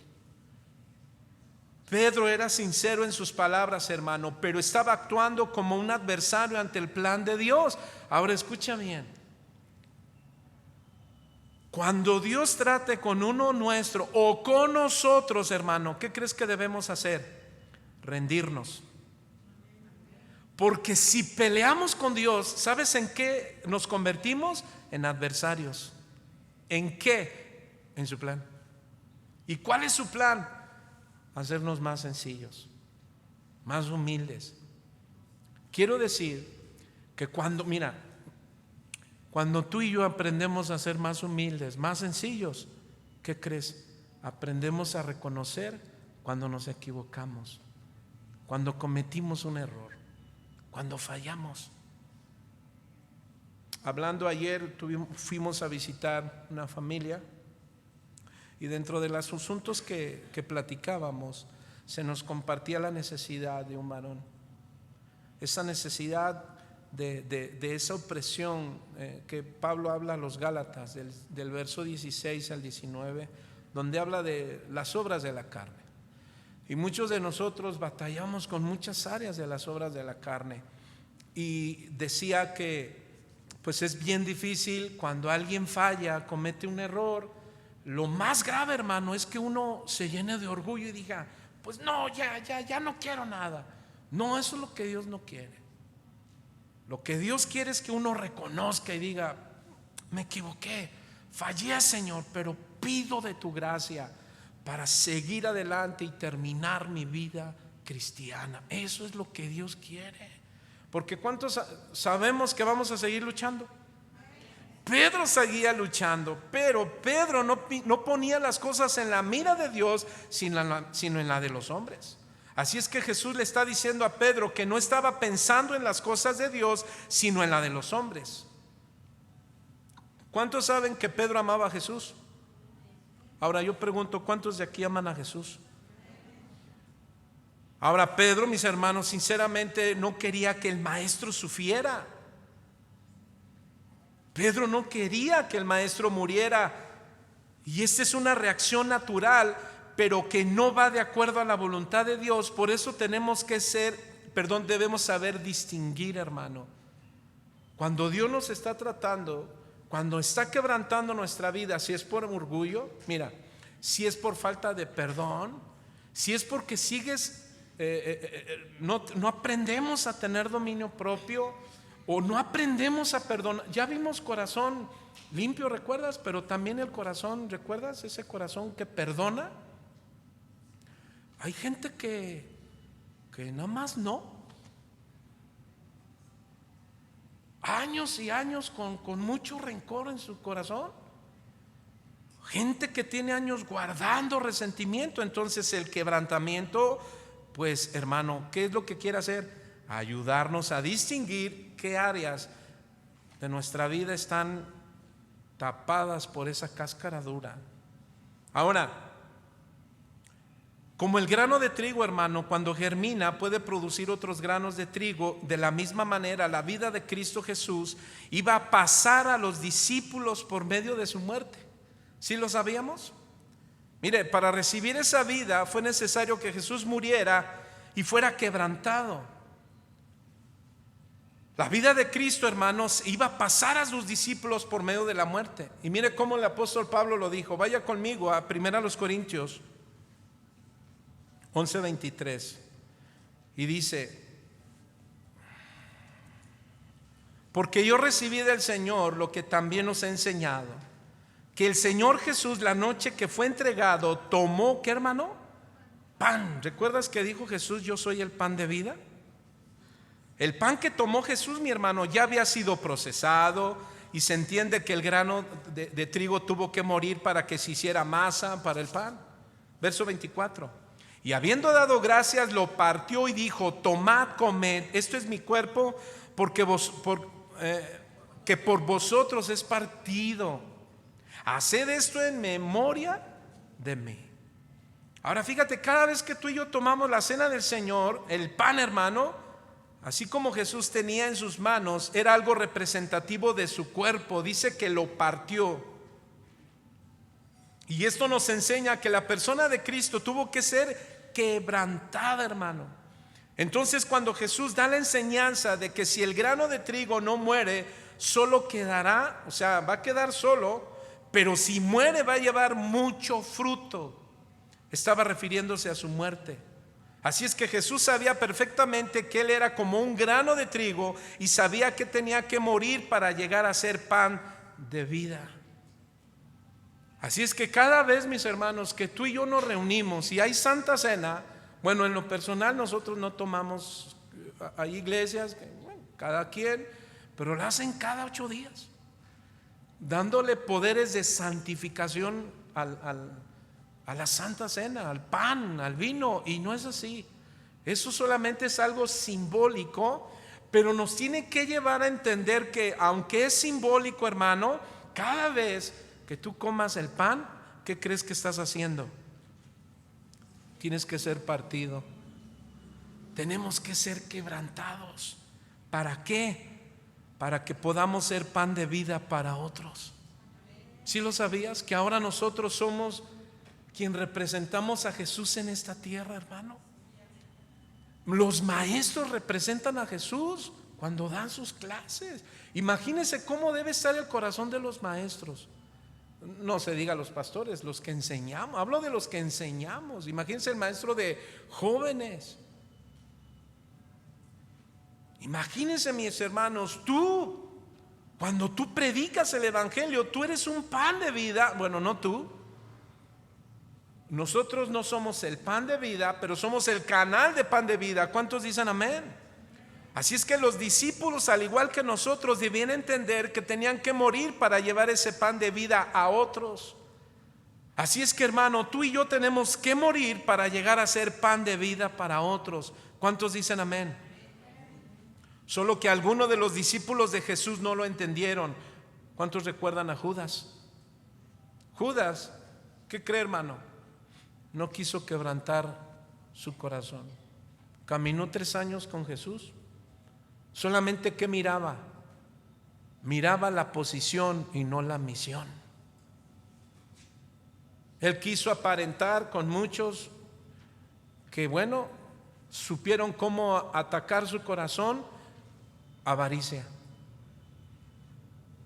Pedro era sincero en sus palabras, hermano, pero estaba actuando como un adversario ante el plan de Dios. Ahora escucha bien. Cuando Dios trate con uno nuestro o con nosotros, hermano, ¿qué crees que debemos hacer? Rendirnos. Porque si peleamos con Dios, ¿sabes en qué nos convertimos? En adversarios. ¿En qué? En su plan. ¿Y cuál es su plan? Hacernos más sencillos, más humildes. Quiero decir que Cuando tú y yo aprendemos a ser más humildes, más sencillos, ¿qué crees? Aprendemos a reconocer cuando nos equivocamos, cuando cometimos un error, cuando fallamos. Hablando ayer, fuimos a visitar una familia y dentro de los asuntos que platicábamos, se nos compartía la necesidad de un varón. Esa necesidad de esa opresión que Pablo habla a los Gálatas, del verso 16 al 19, donde habla de las obras de la carne. Y muchos de nosotros batallamos con muchas áreas de las obras de la carne. Y decía que pues es bien difícil cuando alguien falla, comete un error. Lo más grave, hermano, es que uno se llene de orgullo y diga, pues no, ya no quiero nada. No, eso es lo que Dios no quiere. Lo que Dios quiere es que uno reconozca y diga, me equivoqué, fallé, Señor, pero pido de tu gracia para seguir adelante y terminar mi vida cristiana. Eso es lo que Dios quiere. Porque ¿cuántos sabemos que vamos a seguir luchando? Pedro seguía luchando, pero Pedro no ponía las cosas en la mira de Dios, sino en la de los hombres. Así es que Jesús le está diciendo a Pedro que no estaba pensando en las cosas de Dios, sino en la de los hombres. ¿Cuántos saben que Pedro amaba a Jesús? Ahora yo pregunto, ¿cuántos de aquí aman a Jesús? Ahora Pedro, mis hermanos, sinceramente no quería que el maestro sufriera. Pedro no quería que el maestro muriera. Y esta es una reacción natural, pero que no va de acuerdo a la voluntad de Dios. Por eso debemos saber distinguir, hermano. Cuando Dios nos está tratando, cuando está quebrantando nuestra vida, si es por orgullo, mira, si es por falta de perdón, si es porque no aprendemos a tener dominio propio, o no aprendemos a perdonar. Ya vimos corazón limpio, ¿recuerdas? Pero también el corazón, ¿recuerdas? Ese corazón que perdona. Hay gente que nada más no. Años y años con mucho rencor en su corazón. Gente que tiene años guardando resentimiento. Entonces el quebrantamiento, pues hermano, ¿qué es lo que quiere hacer? Ayudarnos a distinguir qué áreas de nuestra vida están tapadas por esa cáscara dura. Ahora, como el grano de trigo, hermano, cuando germina puede producir otros granos de trigo, de la misma manera la vida de Cristo Jesús iba a pasar a los discípulos por medio de su muerte. ¿Sí lo sabíamos? Mire, para recibir esa vida fue necesario que Jesús muriera y fuera quebrantado. La vida de Cristo, hermanos, iba a pasar a sus discípulos por medio de la muerte. Y mire cómo el apóstol Pablo lo dijo. Vaya conmigo a 1 Corintios 11:23. Y dice: porque yo recibí del Señor lo que también os he enseñado, que el Señor Jesús, la noche que fue entregado, tomó, ¿qué, hermano? Pan. ¿Recuerdas que dijo Jesús, yo soy el pan de vida? El pan que tomó Jesús, mi hermano, ya había sido procesado, y se entiende que el grano de trigo tuvo que morir para que se hiciera masa para el pan. Verso 24. Y habiendo dado gracias, lo partió y dijo: tomad, comed, esto es mi cuerpo, que por vosotros es partido. Haced esto en memoria de mí. Ahora fíjate, cada vez que tú y yo tomamos la cena del Señor, el pan, hermano, así como Jesús tenía en sus manos, era algo representativo de su cuerpo. Dice que lo partió. Y esto nos enseña que la persona de Cristo tuvo que ser quebrantada, hermano. Entonces, cuando Jesús da la enseñanza de que si el grano de trigo no muere, solo quedará, o sea, va a quedar solo, pero si muere va a llevar mucho fruto, estaba refiriéndose a su muerte. Así es que Jesús sabía perfectamente que Él era como un grano de trigo y sabía que tenía que morir para llegar a ser pan de vida. Así es que cada vez, mis hermanos, que tú y yo nos reunimos y hay Santa Cena, bueno, en lo personal nosotros no tomamos, hay iglesias, cada quien, pero la hacen cada 8 días. dándole poderes de santificación a la Santa Cena, al pan, al vino, y no es así. Eso solamente es algo simbólico, pero nos tiene que llevar a entender que aunque es simbólico, hermano, cada vez que tú comas el pan, ¿qué crees que estás haciendo? Tienes que ser partido. Tenemos que ser quebrantados. ¿Para qué? Para que podamos ser pan de vida para otros. ¿Sí lo sabías? Que ahora nosotros somos quien representamos a Jesús en esta tierra, hermano. Los maestros representan a Jesús cuando dan sus clases. Imagínense cómo debe estar el corazón de los maestros. No se diga los pastores, los que enseñamos. Hablo de los que enseñamos. Imagínense el maestro de jóvenes. Imagínense, mis hermanos, cuando tú predicas el evangelio, tú eres un pan de vida. Bueno, no tú. Nosotros no somos el pan de vida, pero somos el canal de pan de vida. ¿Cuántos dicen amén? Así es que los discípulos, al igual que nosotros, debían entender que tenían que morir para llevar ese pan de vida a otros. Así es que, hermano, tú y yo tenemos que morir para llegar a ser pan de vida para otros. ¿Cuántos dicen amén? Solo que algunos de los discípulos de Jesús no lo entendieron. ¿Cuántos recuerdan a Judas? Judas, ¿qué cree, hermano? No quiso quebrantar su corazón. Caminó 3 años con Jesús. Solamente que miraba la posición y no la misión. Él quiso aparentar con muchos que, bueno, supieron cómo atacar su corazón. Avaricia.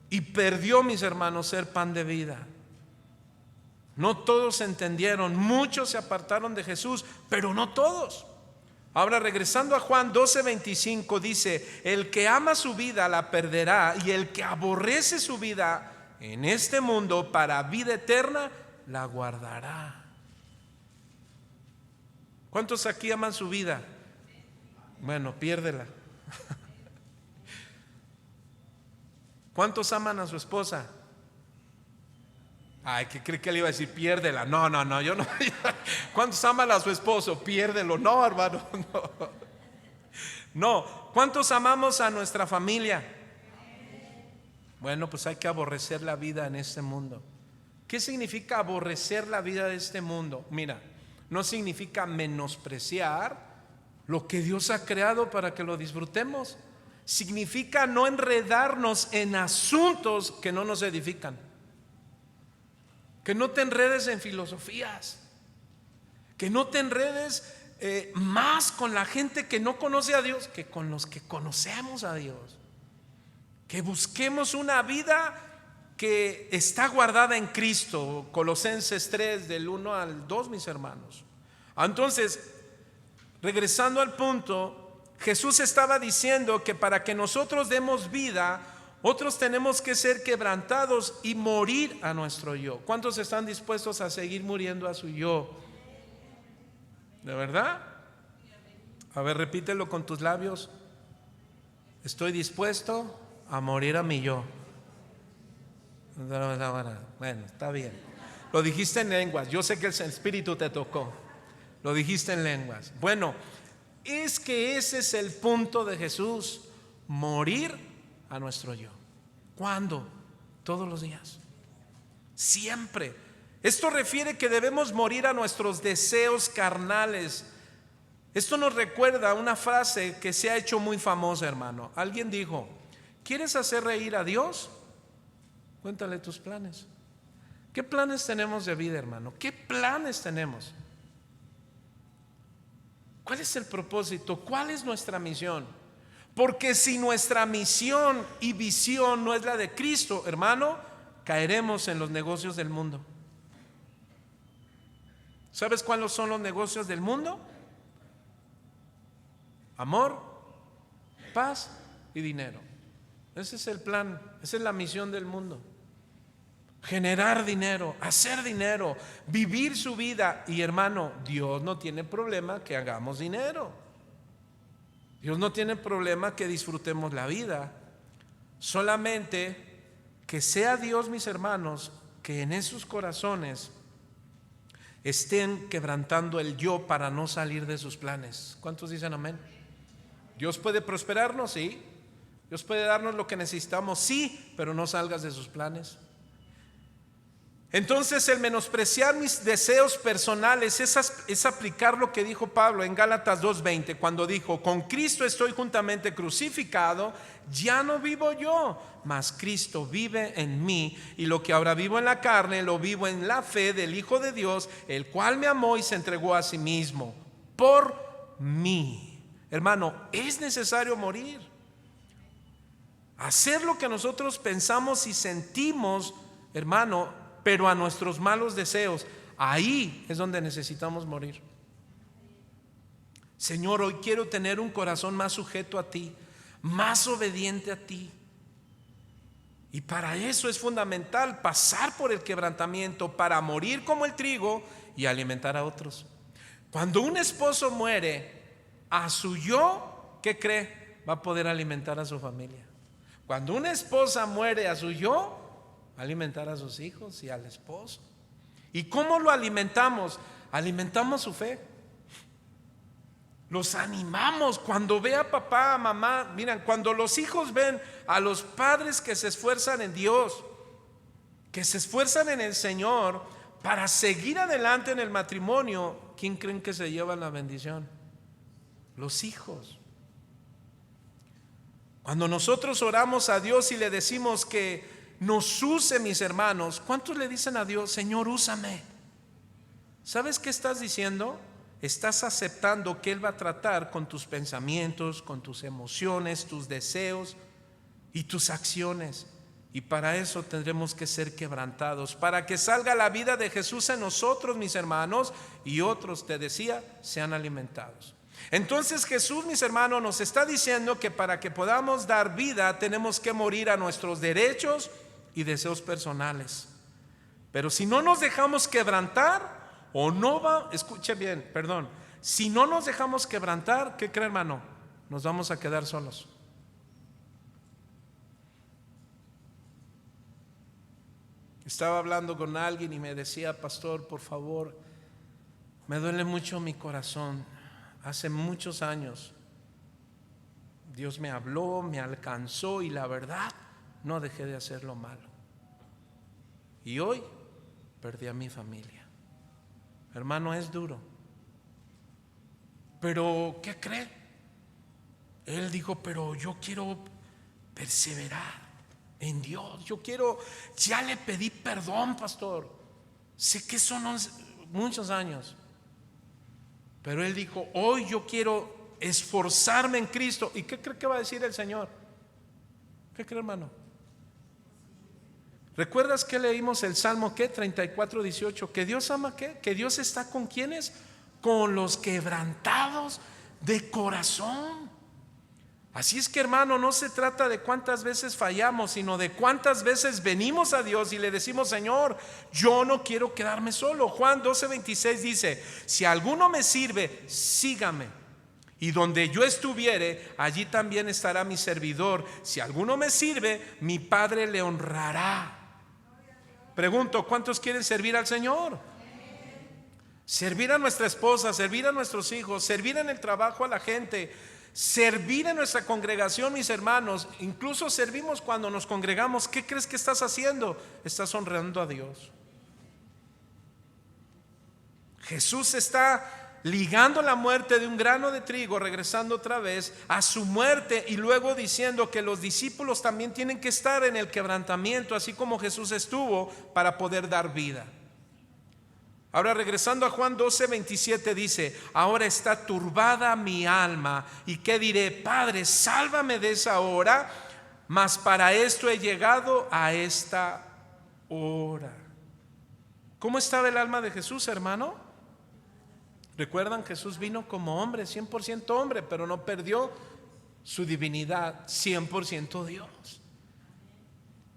Y perdió, mis hermanos, ser pan de vida. No todos entendieron, muchos se apartaron de Jesús, pero no todos. Ahora, regresando a Juan 12:25, dice: el que ama su vida la perderá, y el que aborrece su vida en este mundo para vida eterna la guardará. ¿Cuántos aquí aman su vida? Bueno, piérdela. ¿Cuántos aman a su esposa? Ay, ¿qué cree que le iba a decir? Piérdela. No, yo no. ¿Cuántos aman a su esposo? Piérdelo. No, hermano, no. No. ¿Cuántos amamos a nuestra familia? Bueno, pues hay que aborrecer la vida en este mundo. ¿Qué significa aborrecer la vida de este mundo? Mira, no significa menospreciar lo que Dios ha creado para que lo disfrutemos. Significa no enredarnos en asuntos que no nos edifican. Que no te enredes en filosofías. Que no te enredes más con la gente que no conoce a Dios que con los que conocemos a Dios. Que busquemos una vida que está guardada en Cristo. Colosenses 3 del 1 al 2, mis hermanos. Entonces, regresando al punto, Jesús estaba diciendo que para que nosotros demos vida, otros tenemos que ser quebrantados y morir a nuestro yo. ¿Cuántos están dispuestos a seguir muriendo a su yo? ¿De verdad? A ver, repítelo con tus labios. Estoy dispuesto a morir a mi yo. Bueno, está bien. Lo dijiste en lenguas. Yo sé que el Espíritu te tocó. Lo dijiste en lenguas. Bueno, es que ese es el punto de Jesús. Morir a nuestro yo. ¿Cuándo? Todos los días. Siempre. Esto refiere que debemos morir a nuestros deseos carnales. Esto nos recuerda una frase que se ha hecho muy famosa, hermano. Alguien dijo: ¿quieres hacer reír a Dios? Cuéntale tus planes. ¿Qué planes tenemos de vida, hermano? ¿Qué planes tenemos? ¿Cuál es el propósito? ¿Cuál es nuestra misión? Porque si nuestra misión y visión no es la de Cristo, hermano, caeremos en los negocios del mundo. ¿Sabes cuáles son los negocios del mundo? Amor, paz y dinero. Ese es el plan, esa es la misión del mundo. Generar dinero, hacer dinero, vivir su vida. Y hermano, Dios no tiene problema que hagamos dinero. Dios no tiene problema que disfrutemos la vida. Solamente que sea Dios, mis hermanos, que en esos corazones estén quebrantando el yo para no salir de sus planes. ¿Cuántos dicen amén? Dios puede prosperarnos, sí. Dios puede darnos lo que necesitamos, sí, pero no salgas de sus planes. Entonces el menospreciar mis deseos personales es aplicar lo que dijo Pablo en Gálatas 2:20, cuando dijo: con Cristo estoy juntamente crucificado, ya no vivo yo, mas Cristo vive en mí, y lo que ahora vivo en la carne, lo vivo en la fe del Hijo de Dios, el cual me amó y se entregó a sí mismo por mí. Hermano, es necesario morir, hacer lo que nosotros pensamos y sentimos, hermano, pero a nuestros malos deseos. Ahí es donde necesitamos morir. Señor, hoy quiero tener un corazón más sujeto a ti, más obediente a ti. Y para eso es fundamental pasar por el quebrantamiento, para morir como el trigo y alimentar a otros. Cuando un esposo muere a su yo, ¿qué cree? Va a poder alimentar a su familia. Cuando una esposa muere a su yo, alimentar a sus hijos y al esposo. ¿Y cómo lo alimentamos? Alimentamos su fe. Los animamos cuando ve a papá, a mamá. Miren, cuando los hijos ven a los padres que se esfuerzan en Dios, que se esfuerzan en el Señor para seguir adelante en el matrimonio, ¿quién creen que se lleva la bendición? Los hijos. Cuando nosotros oramos a Dios y le decimos que nos use, mis hermanos, ¿cuántos le dicen a Dios: Señor, úsame? ¿Sabes qué estás diciendo? Estás aceptando que Él va a tratar con tus pensamientos, con tus emociones, tus deseos y tus acciones. Y para eso tendremos que ser quebrantados, para que salga la vida de Jesús en nosotros, mis hermanos, y otros, te decía, sean alimentados. Entonces Jesús, mis hermanos, nos está diciendo que para que podamos dar vida tenemos que morir a nuestros derechos y deseos personales. Pero si no nos dejamos quebrantar, o no va, escuche bien, perdón, si no nos dejamos quebrantar, ¿qué cree, hermano? Nos vamos a quedar solos. Estaba hablando con alguien y me decía: pastor, por favor, me duele mucho mi corazón. Hace muchos años Dios me habló, me alcanzó, y la verdad, no dejé de hacer lo malo. Y hoy perdí a mi familia. Hermano, es duro. Pero ¿qué cree? Él dijo: pero yo quiero perseverar en Dios. Yo quiero, ya le pedí perdón, pastor. Sé que son muchos años. Pero él dijo: hoy yo quiero esforzarme en Cristo. ¿Y qué cree que va a decir el Señor? ¿Qué cree, hermano? ¿Recuerdas que leímos el Salmo 34:18? Que Dios ama, ¿qué? Que Dios está con quienes, con los quebrantados de corazón. Así es que, hermano, no se trata de cuántas veces fallamos, sino de cuántas veces venimos a Dios y le decimos: Señor, yo no quiero quedarme solo. Juan 12:26 dice: si alguno me sirve, sígame, y donde yo estuviere, allí también estará mi servidor. Si alguno me sirve, mi Padre le honrará. Pregunto: ¿cuántos quieren servir al Señor? Servir a nuestra esposa, servir a nuestros hijos, servir en el trabajo a la gente, servir en nuestra congregación, mis hermanos. Incluso servimos cuando nos congregamos. ¿Qué crees que estás haciendo? Estás honrando a Dios. Jesús está ligando la muerte de un grano de trigo, regresando otra vez a su muerte, y luego diciendo que los discípulos también tienen que estar en el quebrantamiento, así como Jesús estuvo, para poder dar vida. Ahora, regresando a Juan 12:27, dice: ahora está turbada mi alma, y qué diré: Padre, sálvame de esa hora, mas para esto he llegado a esta hora. ¿Cómo estaba el alma de Jesús, hermano? Recuerdan, Jesús vino como hombre, 100% hombre, pero no perdió su divinidad, 100% Dios.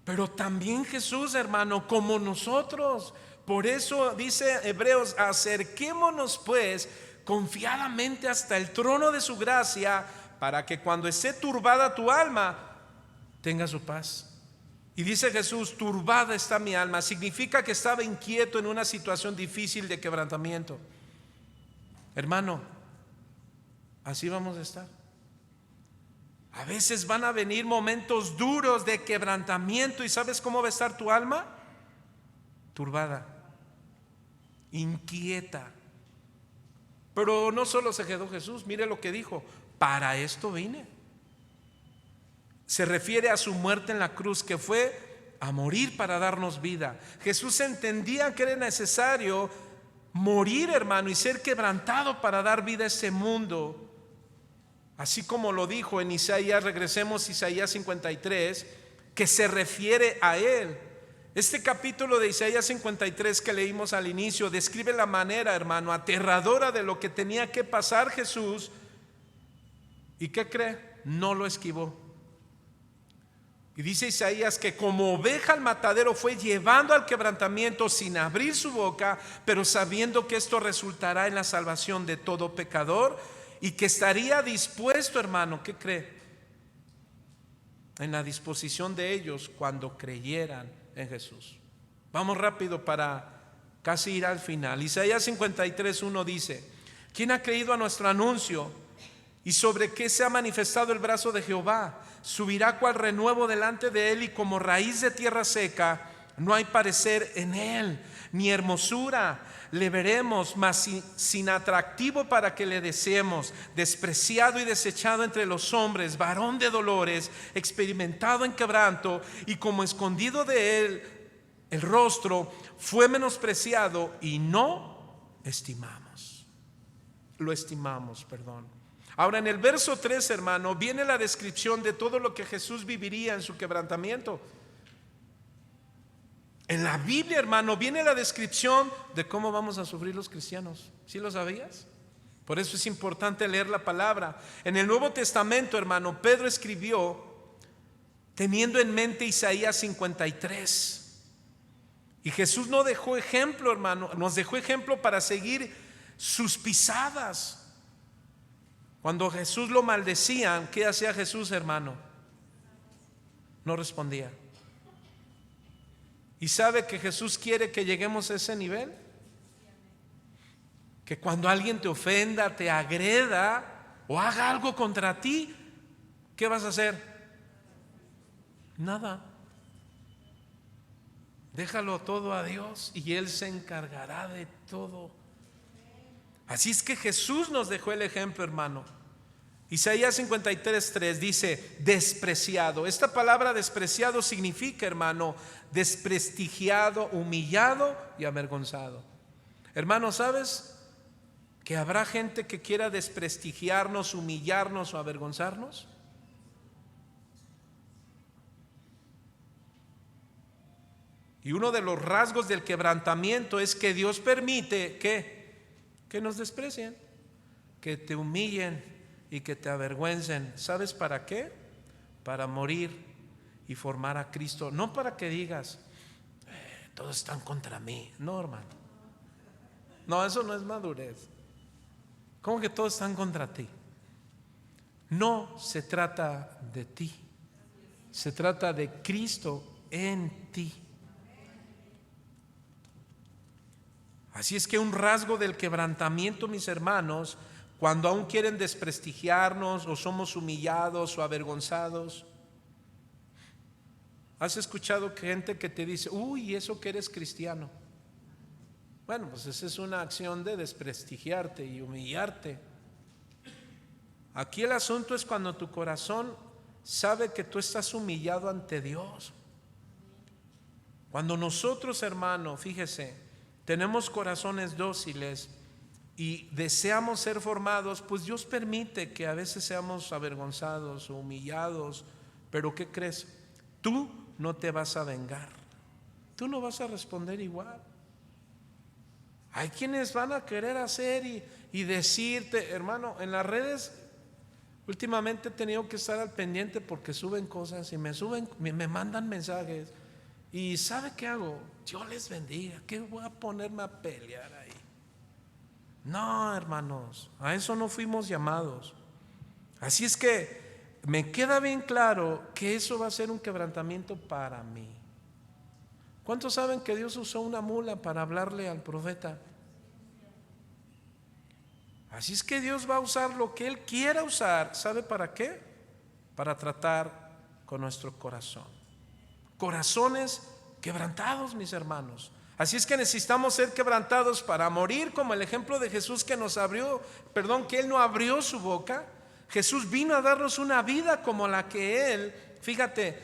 Pero también Jesús, hermano, como nosotros. Por eso dice Hebreos: acerquémonos pues confiadamente hasta el trono de su gracia, para que cuando esté turbada tu alma, tenga su paz. Y dice Jesús, turbada está mi alma. Significa que estaba inquieto en una situación difícil de quebrantamiento. Hermano, así vamos a estar. A veces van a venir momentos duros de quebrantamiento. ¿Y sabes cómo va a estar tu alma? Turbada, inquieta. Pero no solo se quedó Jesús. Mire lo que dijo: para esto vine. Se refiere a su muerte en la cruz, que fue a morir para darnos vida. Jesús entendía que era necesario morir, hermano, y ser quebrantado para dar vida a ese mundo. Así como lo dijo en Isaías, regresemos a Isaías 53, que se refiere a él. Este capítulo de Isaías 53 que leímos al inicio describe la manera, hermano, aterradora de lo que tenía que pasar Jesús. ¿Y qué cree? No lo esquivó. Y dice Isaías que como oveja al matadero fue llevando al quebrantamiento sin abrir su boca, pero sabiendo que esto resultará en la salvación de todo pecador, y que estaría dispuesto, hermano, ¿qué cree? En la disposición de ellos cuando creyeran en Jesús. Vamos rápido para casi ir al final. Isaías 53:1 dice: ¿quién ha creído a nuestro anuncio? ¿Y sobre qué se ha manifestado el brazo de Jehová? Subirá cual renuevo delante de él, y como raíz de tierra seca. No hay parecer en él, ni hermosura. Le veremos, mas sin atractivo para que le deseemos. Despreciado y desechado entre los hombres, varón de dolores, experimentado en quebranto, y como escondido de él el rostro, fue menospreciado y no estimamos. Lo estimamos, perdón. Ahora en el verso 3, hermano, viene la descripción de todo lo que Jesús viviría en su quebrantamiento. En la Biblia, hermano, viene la descripción de cómo vamos a sufrir los cristianos. ¿Sí lo sabías? Por eso es importante leer la palabra. En el Nuevo Testamento, hermano, Pedro escribió teniendo en mente Isaías 53. Y Jesús nos dejó ejemplo, hermano, nos dejó ejemplo para seguir sus pisadas. Cuando Jesús lo maldecían, ¿qué hacía Jesús, hermano? No respondía. ¿Y sabe que Jesús quiere que lleguemos a ese nivel? Que cuando alguien te ofenda, te agreda o haga algo contra ti, ¿qué vas a hacer? Nada. Déjalo todo a Dios y Él se encargará de todo. Así es que Jesús nos dejó el ejemplo, hermano. Isaías 53:3 dice despreciado. Esta palabra despreciado significa, hermano, desprestigiado, humillado y avergonzado. Hermano, ¿sabes que habrá gente que quiera desprestigiarnos, humillarnos o avergonzarnos? Y uno de los rasgos del quebrantamiento es que Dios permite que nos desprecien, que te humillen y que te avergüencen. ¿Sabes para qué? Para morir y formar a Cristo. No para que digas todos están contra mí. No, hermano. No, eso no es madurez. ¿Cómo que todos están contra ti? No se trata de ti. Se trata de Cristo en ti. Así es que un rasgo del quebrantamiento, mis hermanos, cuando aún quieren desprestigiarnos o somos humillados o avergonzados. ¿Has escuchado gente que te dice, uy, eso que eres cristiano? Bueno, pues esa es una acción de desprestigiarte y humillarte. Aquí el asunto es cuando tu corazón sabe que tú estás humillado ante Dios. Cuando nosotros, hermano, fíjese, tenemos corazones dóciles y deseamos ser formados, pues Dios permite que a veces seamos avergonzados o humillados. Pero ¿qué crees? Tú no te vas a vengar. Tú no vas a responder igual. Hay quienes van a querer hacer y decirte, hermano, en las redes últimamente he tenido que estar al pendiente porque suben cosas y me mandan mensajes. ¿Y sabe qué hago? Dios les bendiga. ¿Qué voy a ponerme a pelear ahí? No, hermanos, a eso no fuimos llamados. Así es que me queda bien claro que eso va a ser un quebrantamiento para mí. ¿Cuántos saben que Dios usó una mula para hablarle al profeta? Así es que Dios va a usar lo que Él quiera usar. ¿Sabe para qué? Para tratar con nuestro corazón. Corazones quebrantados, mis hermanos. Así es que necesitamos ser quebrantados para morir, como el ejemplo de Jesús que que Él no abrió su boca. Jesús vino a darnos una vida como la que Él, fíjate,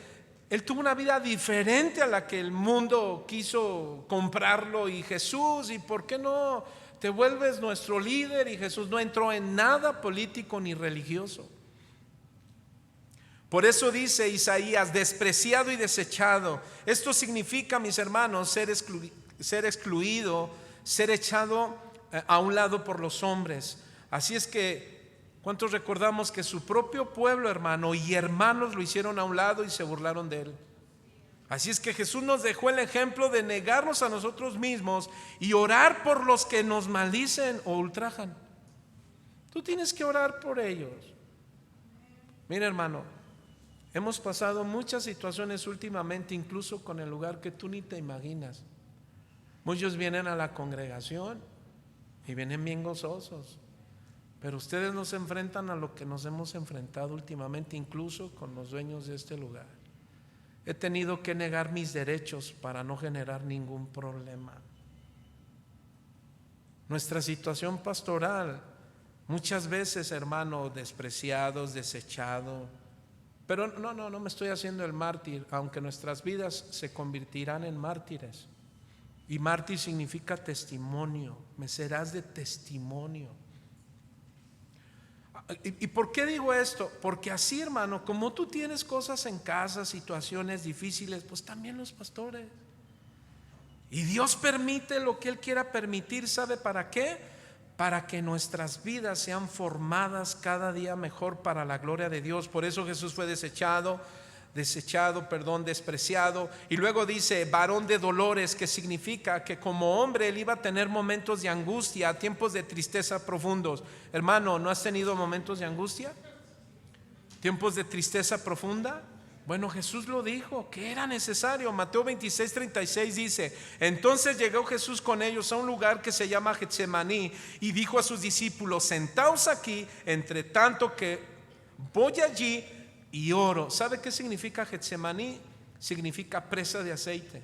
Él tuvo una vida diferente a la que el mundo quiso comprarlo. Y Jesús, ¿y por qué no te vuelves nuestro líder? Y Jesús no entró en nada político ni religioso. Por eso dice Isaías, despreciado y desechado. Esto significa, mis hermanos, ser excluido, ser echado a un lado por los hombres. Así es que, ¿cuántos recordamos que su propio pueblo, hermano, y hermanos lo hicieron a un lado y se burlaron de Él? Así es que Jesús nos dejó el ejemplo de negarnos a nosotros mismos y orar por los que nos maldicen o ultrajan. Tú tienes que orar por ellos. Mira, hermano, hemos pasado muchas situaciones últimamente, incluso con el lugar que tú ni te imaginas. Muchos vienen a la congregación y vienen bien gozosos, pero ustedes nos enfrentan a lo que nos hemos enfrentado últimamente, incluso con los dueños de este lugar. He tenido que negar mis derechos para no generar ningún problema. Nuestra situación pastoral, muchas veces, hermano, despreciados, desechados. Pero no me estoy haciendo el mártir, aunque nuestras vidas se convertirán en mártires. Y mártir significa testimonio, me serás de testimonio. ¿Y por qué digo esto? Porque así, hermano, como tú tienes cosas en casa, situaciones difíciles, pues también los pastores. Y Dios permite lo que Él quiera permitir, ¿sabe para qué? Para que nuestras vidas sean formadas cada día mejor para la gloria de Dios. Por eso Jesús fue despreciado. Y luego dice varón de dolores, que significa que como hombre Él iba a tener momentos de angustia, tiempos de tristeza profundos. Hermano, ¿no has tenido momentos de angustia? ¿Tiempos de tristeza profunda? Bueno, Jesús lo dijo, que era necesario. Mateo 26:36 dice: entonces llegó Jesús con ellos a un lugar que se llama Getsemaní y dijo a sus discípulos: sentaos aquí, entre tanto que voy allí y oro. ¿Sabe qué significa Getsemaní? Significa presa de aceite.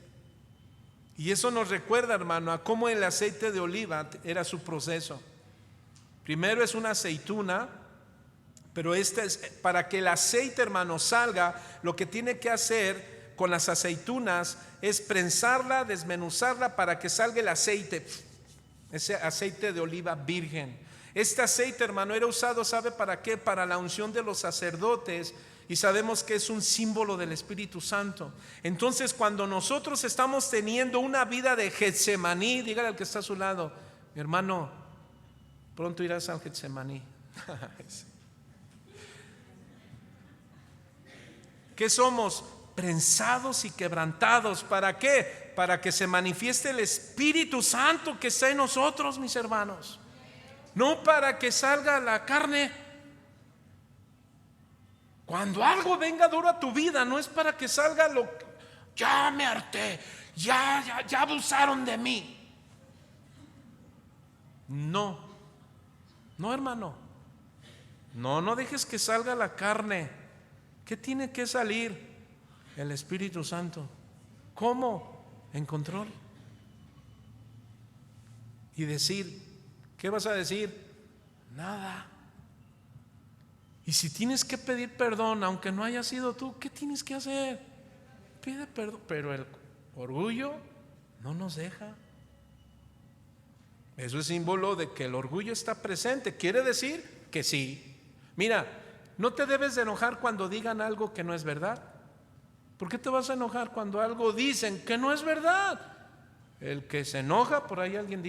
Y eso nos recuerda, hermano, a cómo el aceite de oliva era su proceso. Primero es una aceituna, pero para que el aceite, hermano, salga, lo que tiene que hacer con las aceitunas es prensarla, desmenuzarla para que salga el aceite, ese aceite de oliva virgen. Este aceite, hermano, era usado, ¿sabe para qué? Para la unción de los sacerdotes. Y sabemos que es un símbolo del Espíritu Santo. Entonces, cuando nosotros estamos teniendo una vida de Getsemaní, dígale al que está a su lado: mi hermano, pronto irás al Getsemaní. ¿Qué somos? Prensados y quebrantados. ¿Para qué? Para que se manifieste el Espíritu Santo que está en nosotros, mis hermanos. No para que salga la carne. Cuando algo venga duro a tu vida, no es para que salga ya me harté, ya abusaron de mí. No, hermano. No dejes que salga la carne. ¿Qué tiene que salir? El Espíritu Santo. ¿Cómo? En control. Y decir, ¿qué vas a decir? Nada. Y si tienes que pedir perdón, aunque no haya sido tú, ¿qué tienes que hacer? Pide perdón. Pero el orgullo no nos deja. Eso es símbolo de que el orgullo está presente. Quiere decir que sí. Mira, no te debes de enojar cuando digan algo que no es verdad. ¿Por qué te vas a enojar cuando algo dicen que no es verdad? El que se enoja, por ahí alguien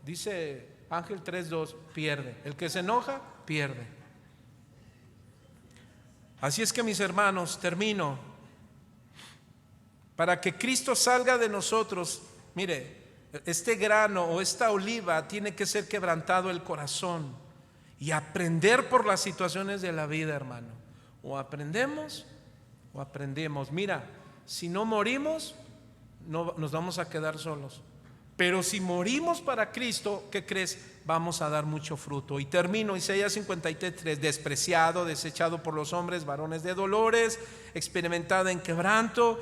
dice Ángel 3:2, pierde. El que se enoja, pierde. Así es que, mis hermanos, termino. Para que Cristo salga de nosotros, mire, este grano o esta oliva tiene que ser quebrantado el corazón y aprender por las situaciones de la vida, hermano. O aprendemos o aprendemos. Mira, si no morimos, no nos vamos a quedar solos. Pero si morimos para Cristo, ¿qué crees? Vamos a dar mucho fruto. Y termino, Isaías 53, despreciado, desechado por los hombres, varones de dolores, experimentado en quebranto,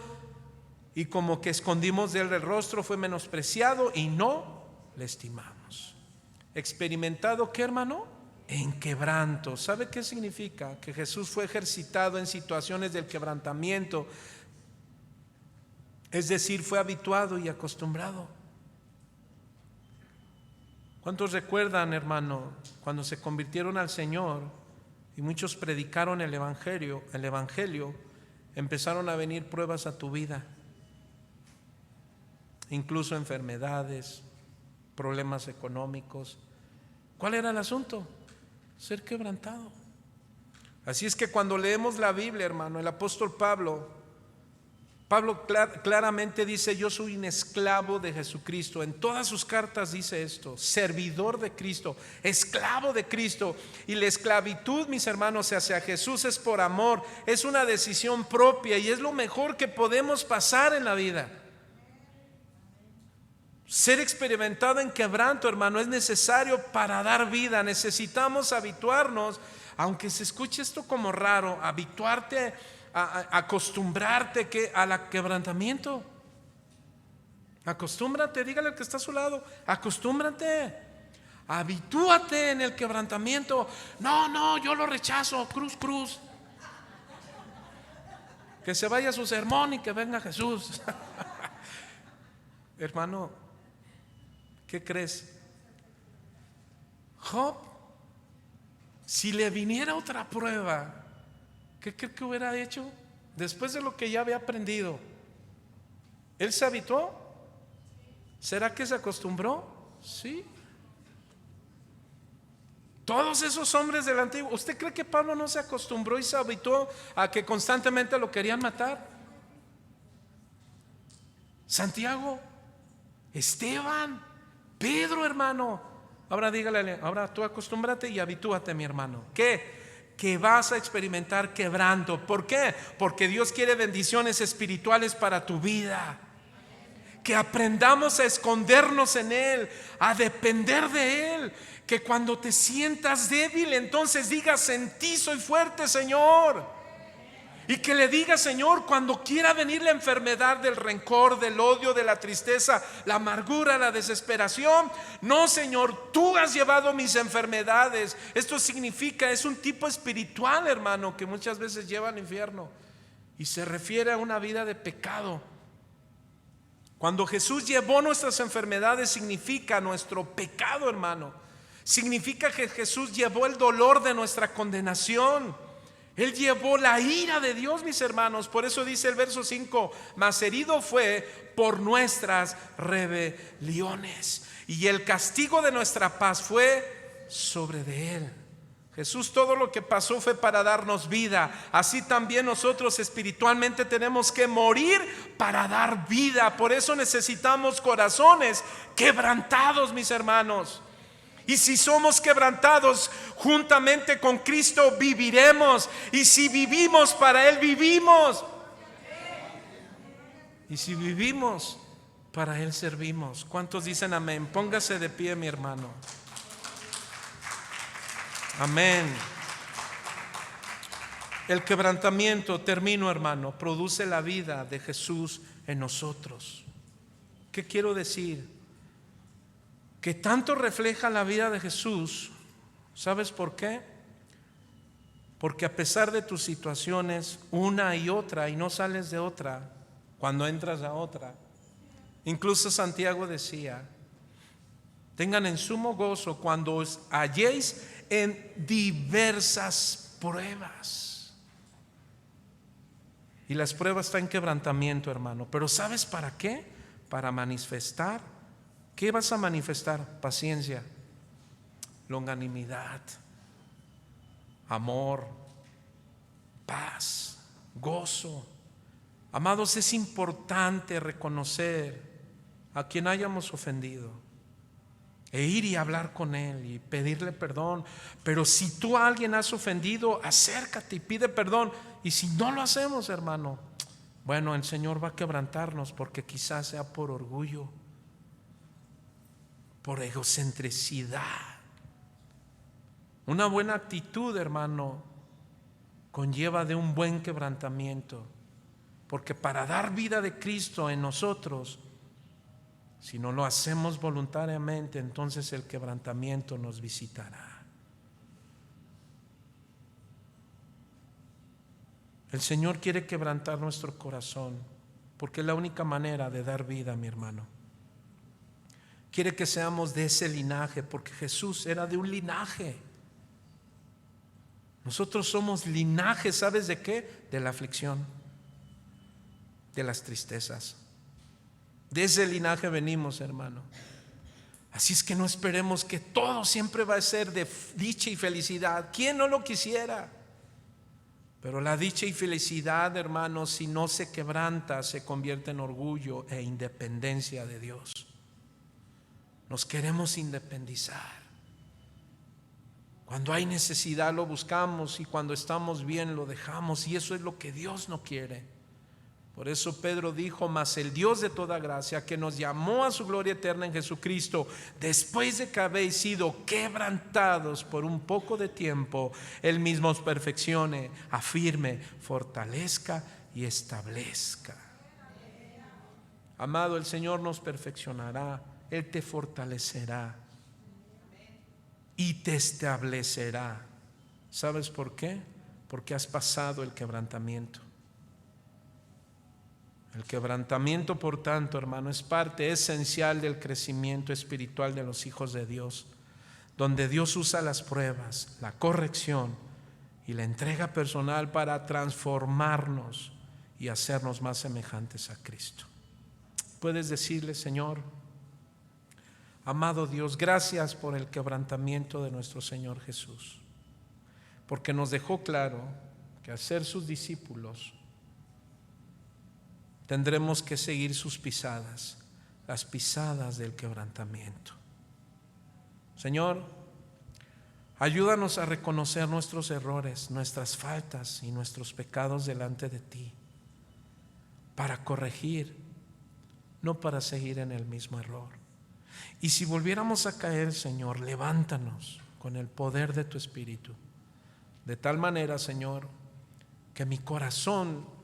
y como que escondimos de él el rostro, fue menospreciado y no le estimamos. Experimentado, ¿qué, hermano? En quebranto. ¿Sabe qué significa? Que Jesús fue ejercitado en situaciones del quebrantamiento, es decir, fue habituado y acostumbrado. ¿Cuántos recuerdan, hermano, cuando se convirtieron al Señor y muchos predicaron el evangelio, empezaron a venir pruebas a tu vida, incluso enfermedades, problemas económicos? ¿Cuál era el asunto? Ser quebrantado. Así es que cuando leemos la Biblia, hermano, el apóstol Pablo claramente dice: yo soy un esclavo de Jesucristo. En todas sus cartas dice esto: servidor de Cristo, esclavo de Cristo. Y la esclavitud, mis hermanos, hacia Jesús es por amor, es una decisión propia y es lo mejor que podemos pasar en la vida. Ser experimentado en quebranto, hermano, es necesario para dar vida. Necesitamos habituarnos, aunque se escuche esto como raro, habituarte acostumbrarte al quebrantamiento. Acostúmbrate, dígale al que está a su lado, acostúmbrate, habitúate en el quebrantamiento. No, yo lo rechazo, cruz. Que se vaya a su sermón y que venga Jesús. Hermano, ¿qué crees? Job, si le viniera otra prueba, ¿qué cree que hubiera hecho? Después de lo que ya había aprendido, ¿él se habituó? ¿Será que se acostumbró? Sí. Todos esos hombres del antiguo, ¿usted cree que Pablo no se acostumbró y se habituó a que constantemente lo querían matar? Santiago, Esteban, Pedro, hermano. Ahora dígale, ahora tú acostúmbrate y habitúate, mi hermano. ¿Qué? Que vas a experimentar quebranto. ¿Por qué? Porque Dios quiere bendiciones espirituales para tu vida. Que aprendamos a escondernos en Él, a depender de Él. Que cuando te sientas débil, entonces digas: en ti soy fuerte, Señor. Y que le digas: Señor, cuando quiera venir la enfermedad del rencor, del odio, de la tristeza, la amargura, la desesperación, no, Señor, tú has llevado mis enfermedades. Esto significa, es un tipo espiritual, hermano, que muchas veces lleva al infierno y se refiere a una vida de pecado. Cuando Jesús llevó nuestras enfermedades, significa nuestro pecado, hermano. Significa que Jesús llevó el dolor de nuestra condenación. Él llevó la ira de Dios, mis hermanos. Por eso dice el verso 5: mas herido fue por nuestras rebeliones, y el castigo de nuestra paz fue sobre de Él. Jesús, todo lo que pasó fue para darnos vida. Así también nosotros espiritualmente tenemos que morir para dar vida. Por eso necesitamos corazones quebrantados, mis hermanos. Y si somos quebrantados, juntamente con Cristo viviremos. Y si vivimos, para Él vivimos. Y si vivimos, para Él servimos. ¿Cuántos dicen amén? Póngase de pie, mi hermano. Amén. El quebrantamiento, termino, hermano, produce la vida de Jesús en nosotros. ¿Qué quiero decir? Que tanto refleja la vida de Jesús. ¿Sabes por qué? Porque a pesar de tus situaciones, una y otra, y no sales de otra, cuando entras a otra, incluso Santiago decía: tengan en sumo gozo cuando os halléis en diversas pruebas. Y las pruebas están en quebrantamiento, hermano. Pero ¿sabes para qué? Para manifestar. ¿Qué vas a manifestar? Paciencia, longanimidad, amor, paz, gozo. Amados, es importante reconocer a quien hayamos ofendido. e ir y hablar con Él y pedirle perdón. Pero si tú a alguien has ofendido, acércate y pide perdón. Y si no lo hacemos, hermano, bueno, el Señor va a quebrantarnos, porque quizás sea por orgullo, por egocentricidad. Una buena actitud, hermano, conlleva de un buen quebrantamiento, porque para dar vida de Cristo en nosotros, si no lo hacemos voluntariamente, entonces el quebrantamiento nos visitará. El Señor quiere quebrantar nuestro corazón, porque es la única manera de dar vida, mi hermano. Quiere que seamos de ese linaje, porque Jesús era de un linaje. Nosotros somos linaje, ¿sabes de qué? De la aflicción, de las tristezas. De ese linaje venimos, hermano. Así es que no esperemos que todo siempre va a ser de dicha y felicidad. ¿Quién no lo quisiera? Pero la dicha y felicidad, hermano, si no se quebranta, se convierte en orgullo e independencia de Dios. Nos queremos independizar. Cuando hay necesidad lo buscamos, y cuando estamos bien lo dejamos, y eso es lo que Dios no quiere. Por eso Pedro dijo: mas el Dios de toda gracia, que nos llamó a su gloria eterna en Jesucristo, después de que habéis sido quebrantados por un poco de tiempo, Él mismo os perfeccione, afirme, fortalezca y establezca. Amado, el Señor nos perfeccionará, Él te fortalecerá y te establecerá. ¿Sabes por qué? Porque has pasado el quebrantamiento. El quebrantamiento, por tanto, hermano, es parte esencial del crecimiento espiritual de los hijos de Dios, donde Dios usa las pruebas, la corrección y la entrega personal para transformarnos y hacernos más semejantes a Cristo. Puedes decirle: Señor, amado Dios, gracias por el quebrantamiento de nuestro Señor Jesús, porque nos dejó claro que al ser sus discípulos tendremos que seguir sus pisadas, las pisadas del quebrantamiento. Señor, ayúdanos a reconocer nuestros errores, nuestras faltas y nuestros pecados delante de ti, para corregir, no para seguir en el mismo error. Y si volviéramos a caer, Señor, levántanos con el poder de tu Espíritu, de tal manera, Señor, que mi corazón